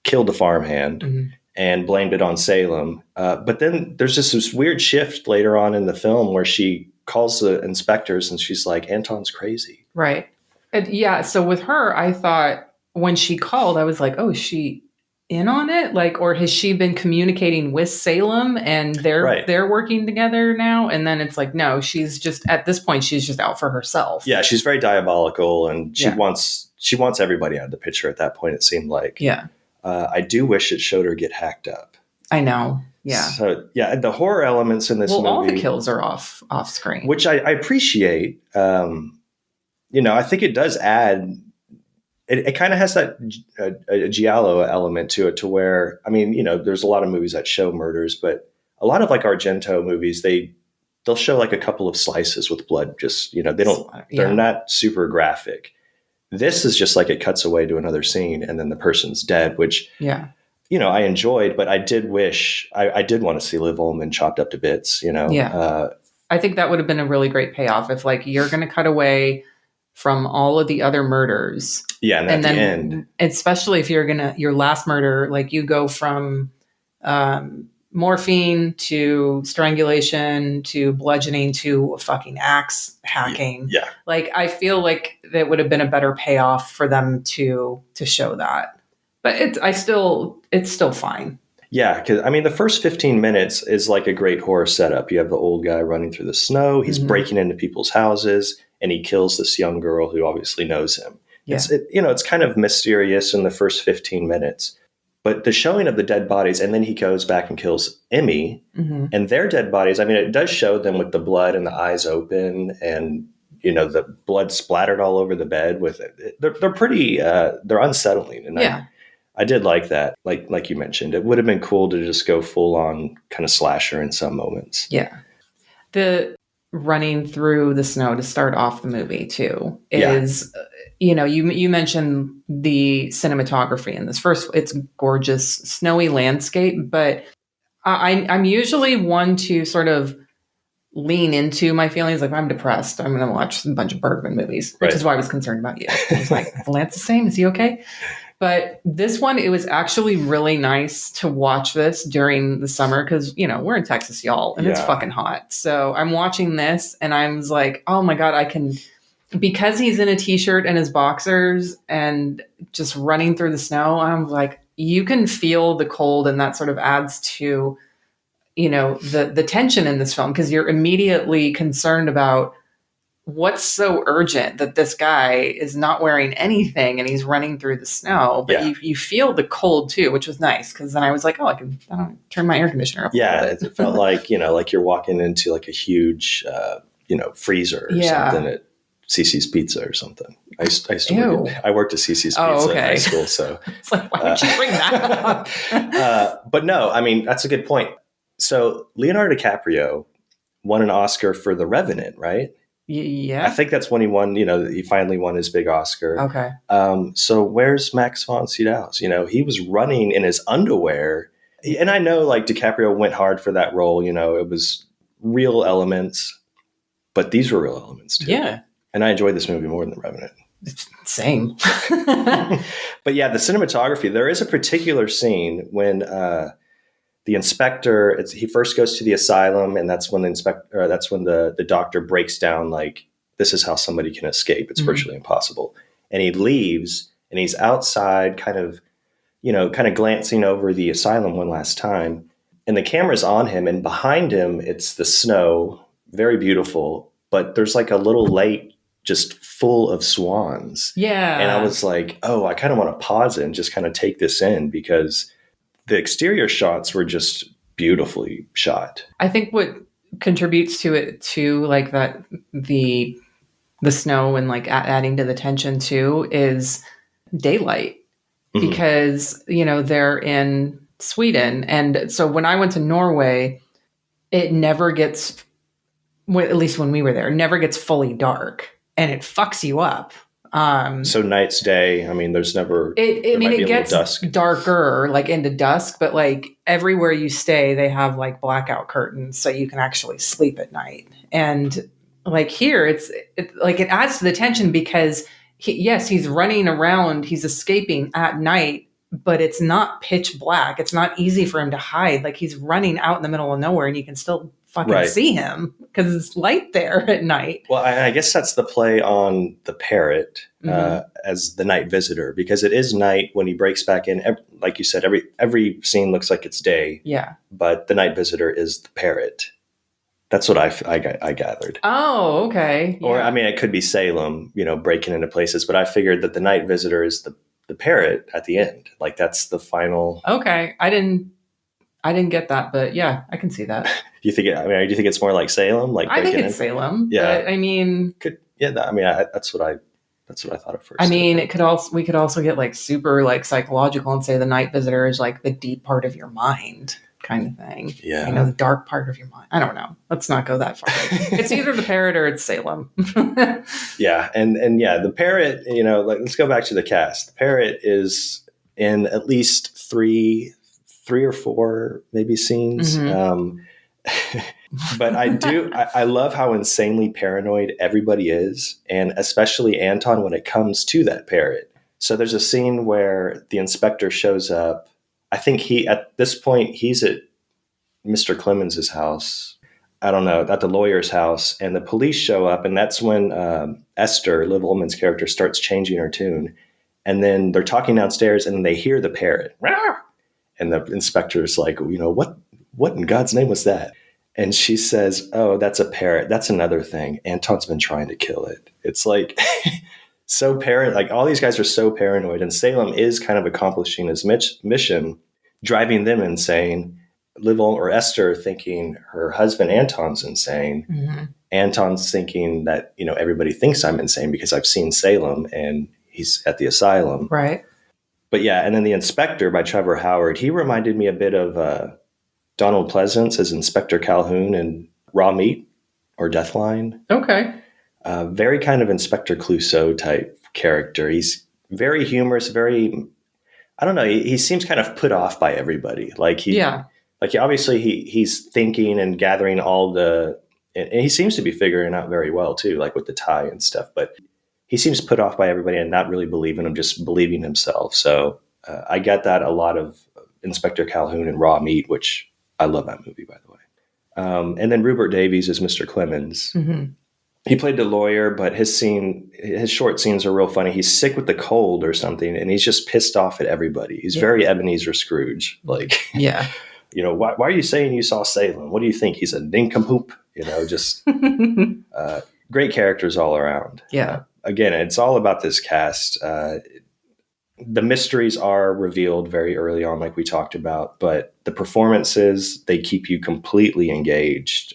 killed the farmhand and blamed it on Salem. But then there's just this weird shift later on in the film where she calls the inspectors and she's like, Anton's crazy. Right. And yeah. So with her, I thought when she called, I was like, oh, is she in on it? Like, or has she been communicating with Salem and they're working together now? And then it's like, no, she's just, at this point, she's just out for herself. Yeah. She's very diabolical, and she wants everybody out of the picture at that point, it seemed like. Yeah. I do wish it showed her get hacked up. I know. Yeah. So yeah, the horror elements in this movie. All the kills are off screen, which I appreciate. I think it does add. It kind of has that a giallo element to it, to where, I mean, there's a lot of movies that show murders, but a lot of like Argento movies, they'll show like a couple of slices with blood. Just they're not super graphic. This is just like it cuts away to another scene and then the person's dead, which I enjoyed, but I did wish I did want to see Liv Ullmann chopped up to bits. I think that would have been a really great payoff if, like, you're going to cut away from all of the other murders. Yeah, and at the end, especially if your last murder, like, you go from morphine to strangulation to bludgeoning to fucking axe hacking. Yeah. Like, I feel like that would have been a better payoff for them to show that. But it's still fine. Yeah, because I mean, the first 15 minutes is like a great horror setup. You have the old guy running through the snow. He's breaking into people's houses, and he kills this young girl who obviously knows him. Yeah. It's kind of mysterious in the first 15 minutes. But the showing of the dead bodies, and then he goes back and kills Emmy, and their dead bodies. I mean, it does show them with the blood and the eyes open, and the blood splattered all over the bed. With it, they're pretty, they're unsettling, and I did like that. Like you mentioned, it would have been cool to just go full on kind of slasher in some moments. Yeah, the running through the snow to start off the movie too is. You mentioned the cinematography in this. First, it's gorgeous, snowy landscape, but I'm usually one to sort of lean into my feelings. Like, if I'm depressed, I'm going to watch a bunch of Bergman movies, which is why I was concerned about you. I was like, Lance the same? Is he okay? But this one, it was actually really nice to watch this during the summer because, we're in Texas, y'all, and it's fucking hot. So I'm watching this and I was like, oh my God, because he's in a t-shirt and his boxers and just running through the snow, I'm like, you can feel the cold, and that sort of adds to, the tension in this film, because you're immediately concerned about what's so urgent that this guy is not wearing anything and he's running through the snow. But you feel the cold too, which was nice, because then I was like, I don't turn my air conditioner up. Yeah, it felt like, like you're walking into like a huge, freezer or something at CC's Pizza or something. I worked at CC's Pizza in high school, so it's like, why would you bring that up? But no, I mean, that's a good point. So Leonardo DiCaprio won an Oscar for The Revenant, right? Yeah, I think that's when he won. He finally won his big Oscar. Okay. So where's Max von Sydow's? He was running in his underwear, and I know like DiCaprio went hard for that role. It was real elements, but these were real elements too. Yeah. And I enjoyed this movie more than The Revenant. Same. But yeah, the cinematography, there is a particular scene when the inspector, he first goes to the asylum, and that's when the doctor breaks down, like, this is how somebody can escape. It's virtually impossible. And he leaves, and he's outside kind of glancing over the asylum one last time. And the camera's on him, and behind him, it's the snow, very beautiful, but there's like a little lake just full of swans. Yeah. And I was like, I kind of want to pause it and just kind of take this in, because the exterior shots were just beautifully shot. I think what contributes to it too, like that, the snow and like adding to the tension too, is daylight, because, they're in Sweden. And so when I went to Norway, it never gets, at least when we were there, never gets fully dark. And it fucks you up. So night's day. I mean, there's never. It gets darker, like into dusk, but like everywhere you stay, they have like blackout curtains, so you can actually sleep at night. And like here, it adds to the tension, because he's running around, he's escaping at night, but it's not pitch black. It's not easy for him to hide. Like, he's running out in the middle of nowhere, and you can still fucking see him because it's light there at night. Well, I guess that's the play on the parrot as the night visitor, because it is night when he breaks back in. Like you said, every scene looks like it's day. Yeah. But the night visitor is the parrot. That's what I gathered. Oh, okay. Yeah. Or, I mean, it could be Salem, breaking into places, but I figured that the night visitor is the parrot at the end. Like, that's the final. Okay. I didn't get that, but yeah, I can see that. Do you think it's more like Salem? Like, I think it's Salem. Yeah. But, I mean, that's what I thought at first. I mean, we could also get like super like psychological and say the night visitor is like the deep part of your mind kind of thing. Yeah. The dark part of your mind. I don't know. Let's not go that far. It's either the parrot or it's Salem. Yeah. And yeah, the parrot, let's go back to the cast. The parrot is in at least three or four maybe scenes. But I love how insanely paranoid everybody is, and especially Anton when it comes to that parrot. So there's a scene where the inspector shows up. I think at this point he's at Mr. Clemens's house. I don't know, at the lawyer's house, and the police show up, and that's when Esther, Liv Ullman's character, starts changing her tune. And then they're talking downstairs, and they hear the parrot. Rawr! And the inspector's like, what in God's name was that? And she says, oh, that's a parrot. That's another thing. Anton's been trying to kill it. It's like so like all these guys are so paranoid. And Salem is kind of accomplishing his mission, driving them insane. Liv or Esther thinking her husband Anton's insane. Mm-hmm. Anton's thinking that, everybody thinks I'm insane because I've seen Salem and he's at the asylum. Right. But yeah, and then The Inspector by Trevor Howard, he reminded me a bit of Donald Pleasance as Inspector Calhoun in Raw Meat or Deathline. Okay. Very kind of Inspector Clouseau type character. He's very humorous, I don't know, he seems kind of put off by everybody. Obviously he's thinking and gathering and he seems to be figuring it out very well too, like with the tie and stuff, but he seems put off by everybody and not really believing him, just believing himself. So I get that a lot of Inspector Calhoun and Raw Meat, which I love that movie, by the way. And then Rupert Davies is Mr. Clemens. Mm-hmm. He played the lawyer, but his short scenes are real funny. He's sick with the cold or something, and he's just pissed off at everybody. He's very Ebenezer Scrooge. Like, yeah. Why are you saying you saw Salem? What do you think? He's a nincompoop? Just great characters all around. Yeah. Again, it's all about this cast. The mysteries are revealed very early on, like we talked about, but the performances, they keep you completely engaged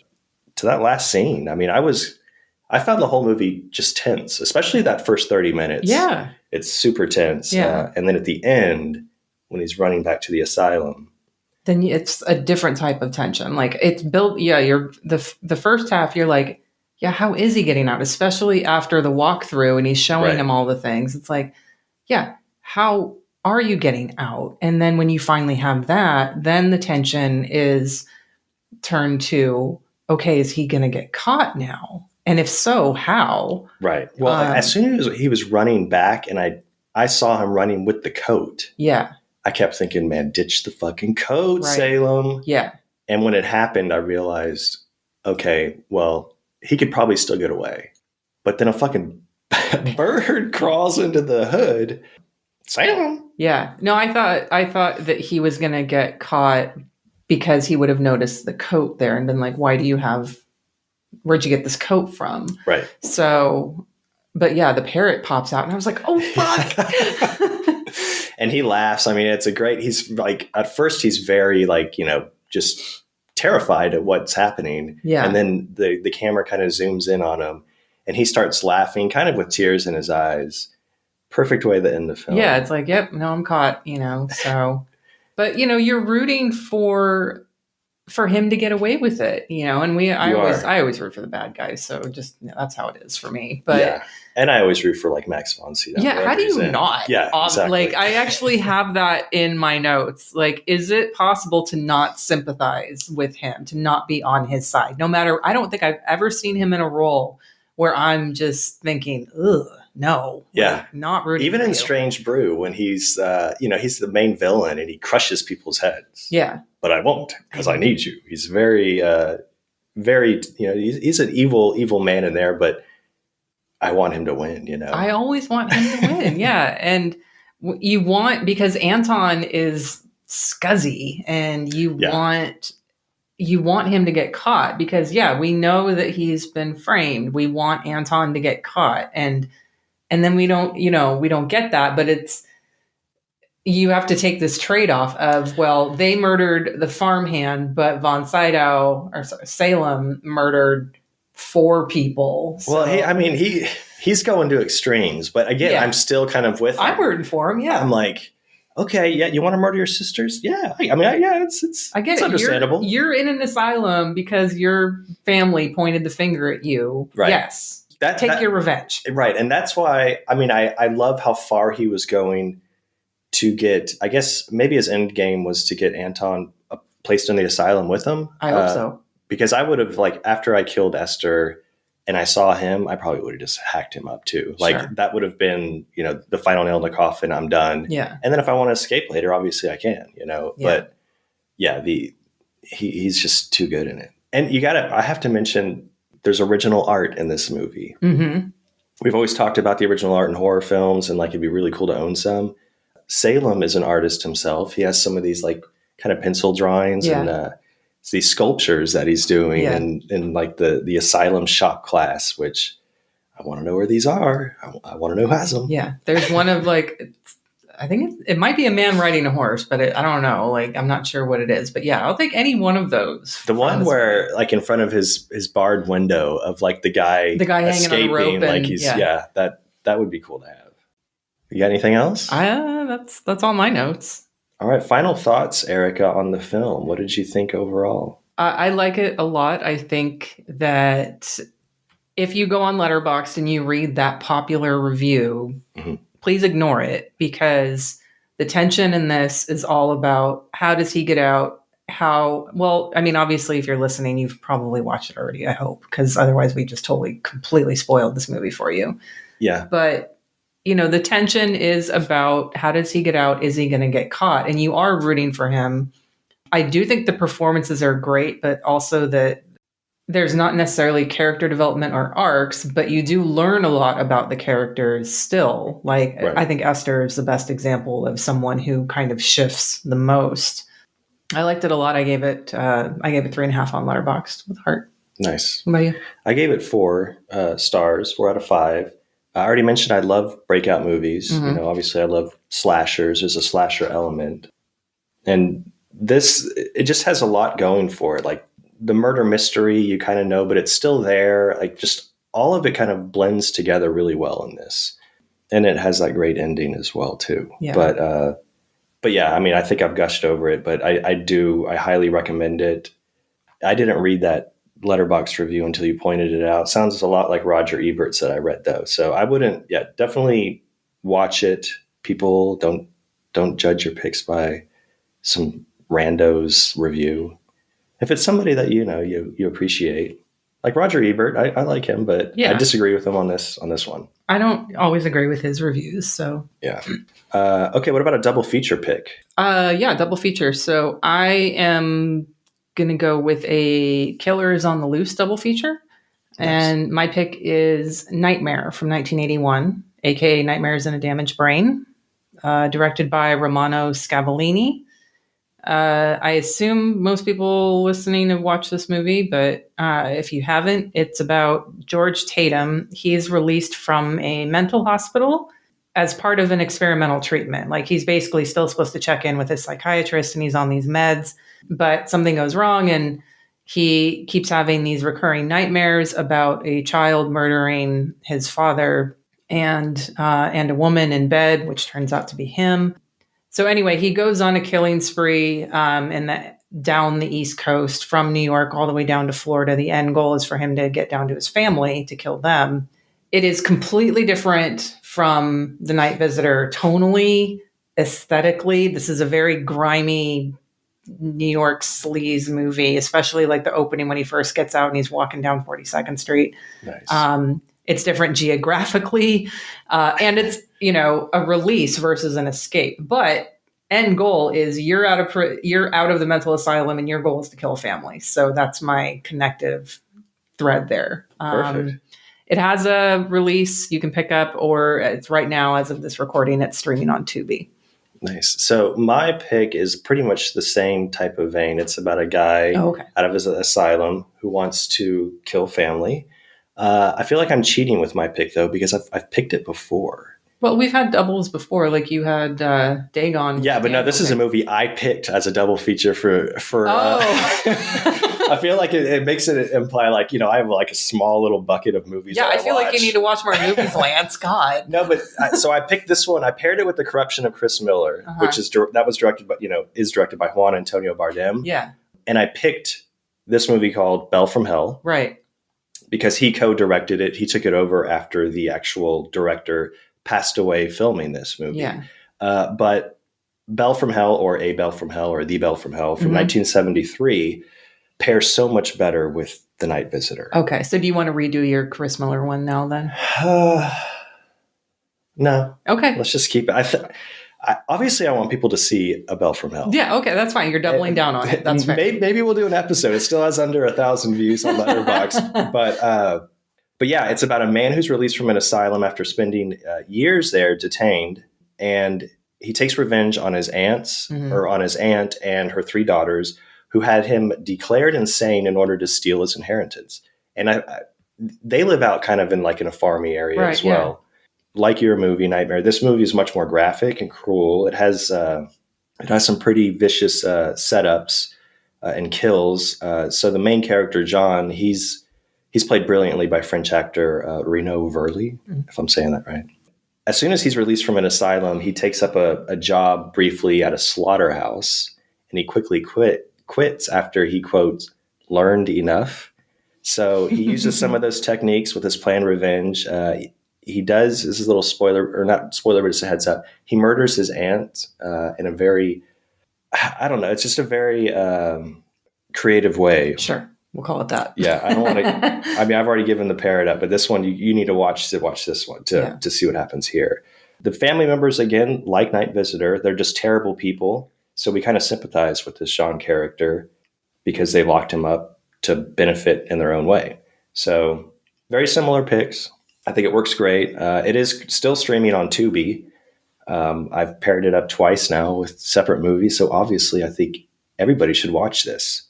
to that last scene. I mean, I found the whole movie just tense, especially that first 30 minutes. Yeah. It's super tense. Yeah. And then at the end, when he's running back to the asylum, then it's a different type of tension. Like it's built. Yeah. You're the first half, you're like, yeah, how is he getting out? Especially after the walkthrough and he's showing him all the things. It's like, yeah, how are you getting out? And then when you finally have that, then the tension is turned to, okay, is he going to get caught now? And if so, how? Right. Well, as soon as he was running back and I saw him running with the coat. Yeah. I kept thinking, man, ditch the fucking coat, Salem. Yeah. And when it happened, I realized, okay, well, he could probably still get away. But then a fucking bird crawls into the hood. Salem. Yeah. No, I thought that he was going to get caught because he would have noticed the coat there and been like, where'd you get this coat from? Right. So, but yeah, the parrot pops out and I was like, oh, fuck. And he laughs. I mean, he's like, at first he's very like, just terrified at what's happening. Yeah. And then the camera kind of zooms in on him and he starts laughing kind of with tears in his eyes. Perfect way to end the film. Yeah. It's like, yep, no, I'm caught, so, but you're rooting for him to get away with it, and I always root for the bad guys. So just, that's how it is for me. But yeah. And I always root for like Max von Sydow. Yeah. How do you not? Yeah. Exactly. Like I actually have that in my notes. Like, is it possible to not sympathize with him, to not be on his side? No matter, I don't think I've ever seen him in a role where I'm just thinking, ugh, no. Yeah. Like, not rooting. Even for in you. Strange Brew, when he's, he's the main villain and he crushes people's heads. Yeah. But I won't because I need you. He's very, very, he's an evil man in there, but I want him to win, I always want him to win. Yeah. And you want, because Anton is scuzzy and you want him to get caught because we know that he's been framed. We want Anton to get caught. And then we don't get that, but you have to take this trade-off of, well, they murdered the farmhand, but von Sydow or Salem murdered 4 people. So. Well, he's going to extremes, but again, I'm still kind of with him. I'm rooting for him. Yeah. I'm like, okay, yeah, you want to murder your sisters? Yeah. It's I get it. understandable. You're in an asylum because your family pointed the finger at you. Right. Yes. Take your revenge. Right. And that's why, I love how far he was going to get, I guess maybe his end game was to get Anton placed in the asylum with him. I hope so. Because I would have, like, after I killed Esther and I saw him, I probably would have just hacked him up too. Like, that would have been, the final nail in the coffin. I'm done. Yeah. And then if I want to escape later, obviously I can, But yeah, he's just too good in it. And I have to mention, there's original art in this movie. Mm-hmm. We've always talked about the original art in horror films, and like it'd be really cool to own some. Salem is an artist himself. He has some of these like kind of pencil drawings and it's these sculptures that he's doing in like the Asylum shop class, which I want to know where these are. I want to know who has them. Yeah. There's one of like, I think it might be a man riding a horse, but I don't know. Like, I'm not sure what it is. But yeah, I'll take any one of those. The one where, like, in front of his barred window of like the guy hanging on a rope, like he's that would be cool to have. You got anything else? That's all my notes. All right. Final thoughts, Erica, on the film. What did you think overall? I like it a lot. I think that if you go on Letterboxd and you read that popular review, please ignore it, because the tension in this is all about how does he get out? Obviously, if you're listening, you've probably watched it already, I hope, because otherwise we just completely spoiled this movie for you. Yeah. But the tension is about how does he get out? Is he going to get caught? And you are rooting for him. I do think the performances are great, but also that there's not necessarily character development or arcs, but you do learn a lot about the characters still. Like, right. I think Esther is the best example of someone who kind of shifts the most. I liked it a lot. I gave it 3.5 on Letterboxd with heart. Nice. What about you? I gave it 4 stars, 4 out of 5. I already mentioned I love breakout movies. Mm-hmm. Obviously I love slashers. There's a slasher element. And it just has a lot going for it. Like the murder mystery, you kind of know, but it's still there. Like just all of it kind of blends together really well in this. And it has that great ending as well too. Yeah. But yeah, I mean, I think I've gushed over it, but I highly recommend it. I didn't read that Letterboxd review until you pointed it out. Sounds a lot like Roger Ebert's that I read though. So I wouldn't, definitely watch it. People don't judge your picks by some rando's review. If it's somebody that you appreciate, like Roger Ebert, I like him, but I disagree with him on this one. I don't always agree with his reviews, so yeah. Okay, what about a double feature pick? Double feature. So I am going to go with a Killers on the Loose double feature. Nice. And my pick is Nightmare from 1981, aka Nightmares in a Damaged Brain, directed by Romano Scavolini. I assume most people listening have watched this movie, but if you haven't, it's about George Tatum. He is released from a mental hospital as part of an experimental treatment. Like he's basically still supposed to check in with his psychiatrist and he's on these meds, but something goes wrong and he keeps having these recurring nightmares about a child murdering his father and a woman in bed, which turns out to be him. So anyway, he goes on a killing spree down the East Coast from New York all the way down to Florida. The end goal is for him to get down to his family to kill them. It is completely different from The Night Visitor tonally, aesthetically. This is a very grimy New York sleaze movie, especially like the opening when he first gets out and he's walking down 42nd Street. Nice. It's different geographically, and it's, a release versus an escape. But end goal is you're out of the mental asylum and your goal is to kill a family. So that's my connective thread there. Perfect. It has a release you can pick up, or it's right now, as of this recording, it's streaming on Tubi. Nice. So my pick is pretty much the same type of vein. It's about a guy out of his asylum who wants to kill family. I feel like I'm cheating with my pick, though, because I've picked it before. Well, we've had doubles before. Like you had Dagon. Yeah, but no, this is a movie I picked as a double feature for I feel like it makes it imply like, I have like a small little bucket of movies. Yeah, I feel like you need to watch more movies, Lance. God. No, but so I picked this one. I paired it with The Corruption of Chris Miller, which is directed by Juan Antonio Bardem. Yeah. And I picked this movie called Belle from Hell. Right. Because he co-directed it. He took it over after the actual director passed away filming this movie. Yeah. But Belle from Hell, or A Belle from Hell, or The Belle from Hell from 1973 pairs so much better with The Night Visitor. Okay. So do you want to redo your Chris Miller one now then? No. Okay. Let's just keep it. Obviously, I want people to see A Bell from Hell. Yeah, okay, that's fine. You're doubling down on it. That's fair. Maybe we'll do an episode. It still has under 1,000 views on Letterboxd, but yeah, it's about a man who's released from an asylum after spending years there detained, and he takes revenge on his aunts or on his aunt and her 3 daughters who had him declared insane in order to steal his inheritance. And they live out kind of in like in a farmy area as well. Yeah. Like your movie Nightmare, this movie is much more graphic and cruel. It has some pretty vicious setups and kills. So the main character, John, he's played brilliantly by French actor Reno Verli, if I'm saying that right. As soon as he's released from an asylum, he takes up a job briefly at a slaughterhouse, and he quickly quits after he, quote, learned enough. So he uses some of those techniques with his planned revenge. He does, this is a little spoiler, or not spoiler, but it's a heads up. He murders his aunt in a very, I don't know, it's just a very creative way. Sure. We'll call it that. Yeah, I don't want to. I mean, I've already given the parrot up, but this one you need to watch this one to see what happens here. The family members, again, like Night Visitor, they're just terrible people. So we kind of sympathize with this Sean character because they locked him up to benefit in their own way. So very similar picks. I think it works great. It is still streaming on Tubi. I've paired it up twice now with separate movies. So obviously, I think everybody should watch this.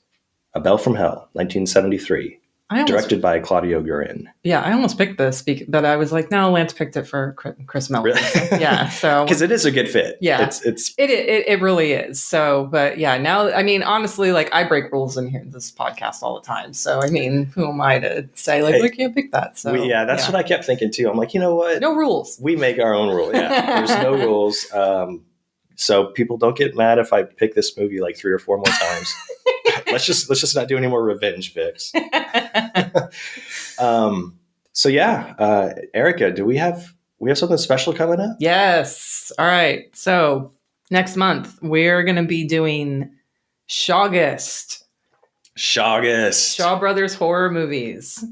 A Bell from Hell, 1973, directed by Claudio Guerin. Yeah, I almost picked this, but I was like, no, Lance picked it for Chris Miller. Really? Yeah, so because it is a good fit. Yeah, it really is. So, but yeah, now I mean, honestly, like I break rules in here in this podcast all the time. So, I mean, who am I to say like we can't pick that? So, that's what I kept thinking too. I'm like, you know what? No rules. We make our own rule. Yeah, there's no rules. So people don't get mad if I pick this movie like 3 or 4 more times. let's just not do any more revenge picks. So yeah, Erica, do we have something special coming up? Yes. All right. So next month we're going to be doing Shawgust. Shaw Brothers horror movies.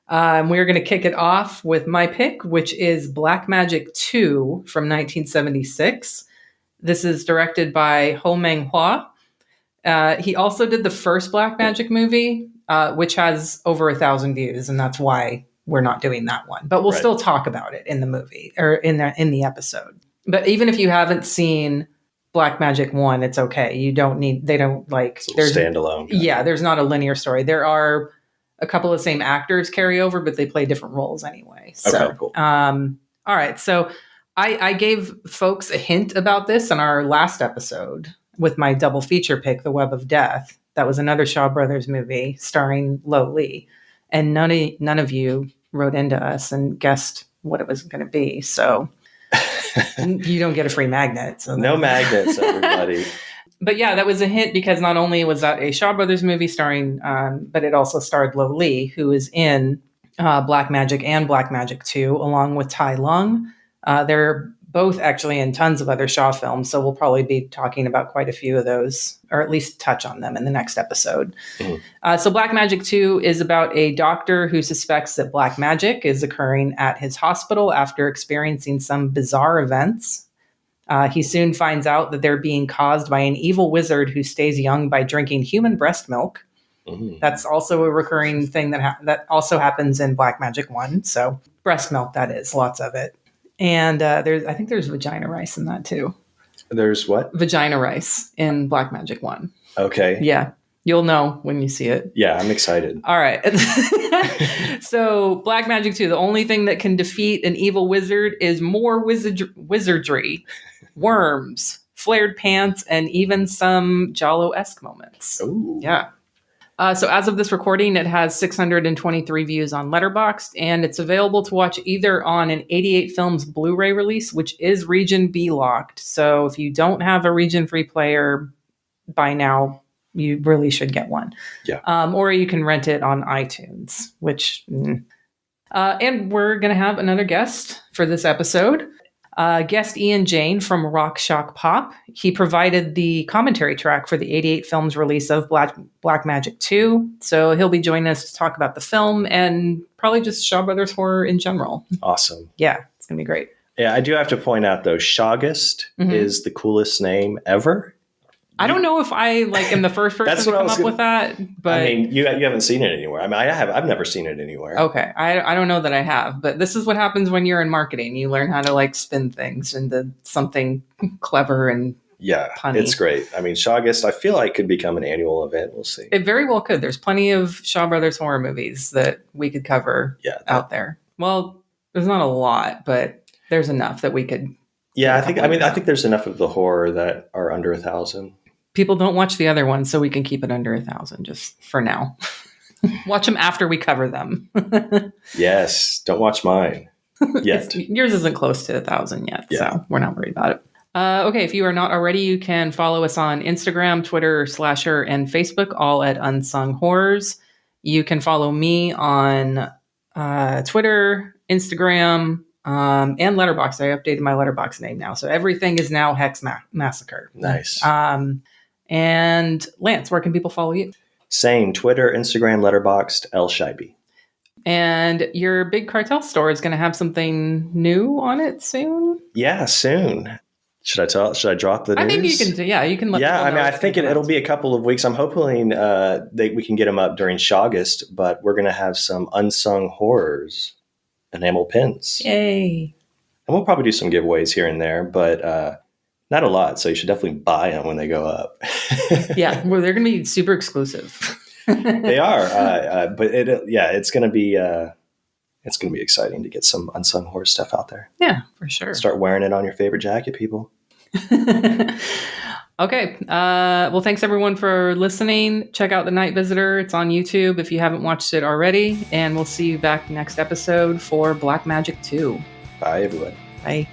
We're going to kick it off with my pick, which is Black Magic 2 from 1976. This is directed by Ho Meng Hua. He also did the first Black Magic movie, which has over 1,000 views, and that's why we're not doing that one. But we'll still talk about it in the movie or in the episode. But even if you haven't seen Black Magic 1, it's okay. They don't like there's standalone. Yeah, there's not a linear story. There are a couple of same actors carry over, but they play different roles anyway. So, okay, cool. All right, so I gave folks a hint about this in our last episode with my double feature pick, The Web of Death. That was another Shaw Brothers movie starring Lo Lee. And none of you wrote into us and guessed what it was going to be. So you don't get a free magnet. So no magnets, everybody. But yeah, that was a hint because not only was that a Shaw Brothers movie starring, but it also starred Lo Lee, who is in Black Magic and Black Magic 2, along with Tai Lung. They're both actually in tons of other Shaw films, so we'll probably be talking about quite a few of those, or at least touch on them in the next episode. Mm-hmm. So Black Magic 2 is about a doctor who suspects that black magic is occurring at his hospital after experiencing some bizarre events. He soon finds out that they're being caused by an evil wizard who stays young by drinking human breast milk. Mm-hmm. That's also a recurring thing that also happens in Black Magic 1. So breast milk, that is, lots of it. And I think there's vagina rice in that too. There's what? Vagina rice in Black Magic 1. Okay. Yeah. You'll know when you see it. Yeah, I'm excited. All right. So Black Magic 2, the only thing that can defeat an evil wizard is more wizardry, worms, flared pants, and even some Giallo-esque moments. Ooh. Yeah. So as of this recording, it has 623 views on Letterboxd, and it's available to watch either on an 88 Films Blu-ray release, which is Region B locked. So if you don't have a Region Free player by now, you really should get one. Yeah. Or you can rent it on iTunes, which... and we're going to have another guest for this episode. Guest Ian Jane from Rock Shock Pop. He provided the commentary track for the 88 Films release of Black Magic 2. So he'll be joining us to talk about the film and probably just Shaw Brothers horror in general. Awesome. Yeah, it's going to be great. Yeah, I do have to point out though, Shogust Mhm. is the coolest name ever. I don't know if I like am the first person That's to what I come was up gonna- with that, but I mean, you haven't seen it anywhere. I mean, I've never seen it anywhere. okay. I don't know that I have, but this is what happens when you're in marketing. You learn how to like spin things into something clever, and Yeah, punny. it's great. I mean, Shogust, I feel like could become an annual event. We'll see. it very well could. There's plenty of Shaw Brothers horror movies that we could cover Yeah, out there. Well, there's not a lot, but there's enough that we could. yeah. a couple I of think there's enough of the horror that are under 1,000. People don't watch the other ones, so we can keep it under 1,000 just for now. Watch them after we cover them. Yes, don't watch mine yet. Yours isn't close to 1,000 yet, Yeah. so we're not worried about it. Okay, if you are not already, you can follow us on Instagram, Twitter, Slasher, and Facebook, all at Unsung Horrors. You can follow me on Twitter, Instagram, and Letterboxd. I updated my Letterboxd name now, so everything is now Hex Massacre. Nice. And Lance, where can people follow you? Same Twitter, Instagram, Letterboxd, L Scheibe. And your big cartel store is going to have something new on it soon. Yeah, soon. Should I drop the news? I think you can. Yeah, you can. Let Yeah, people I mean, know I it's think gonna come it'll out be a couple of weeks. I'm hoping we can get them up during Shogust, but we're going to have some unsung horrors enamel pins. soon. Yay! And we'll probably do some giveaways here and there, but not a lot. So you should definitely buy them when they go up. Yeah, well, they're going to be super exclusive. They are, but it's going to be exciting to get some unsung horror stuff out there. Yeah, for sure. Start wearing it on your favorite jacket, people. Okay. Well, thanks everyone for listening. Check out The Night Visitor. It's on YouTube if you haven't watched it already. And we'll see you back next episode for Black Magic 2. Bye, everyone. Bye.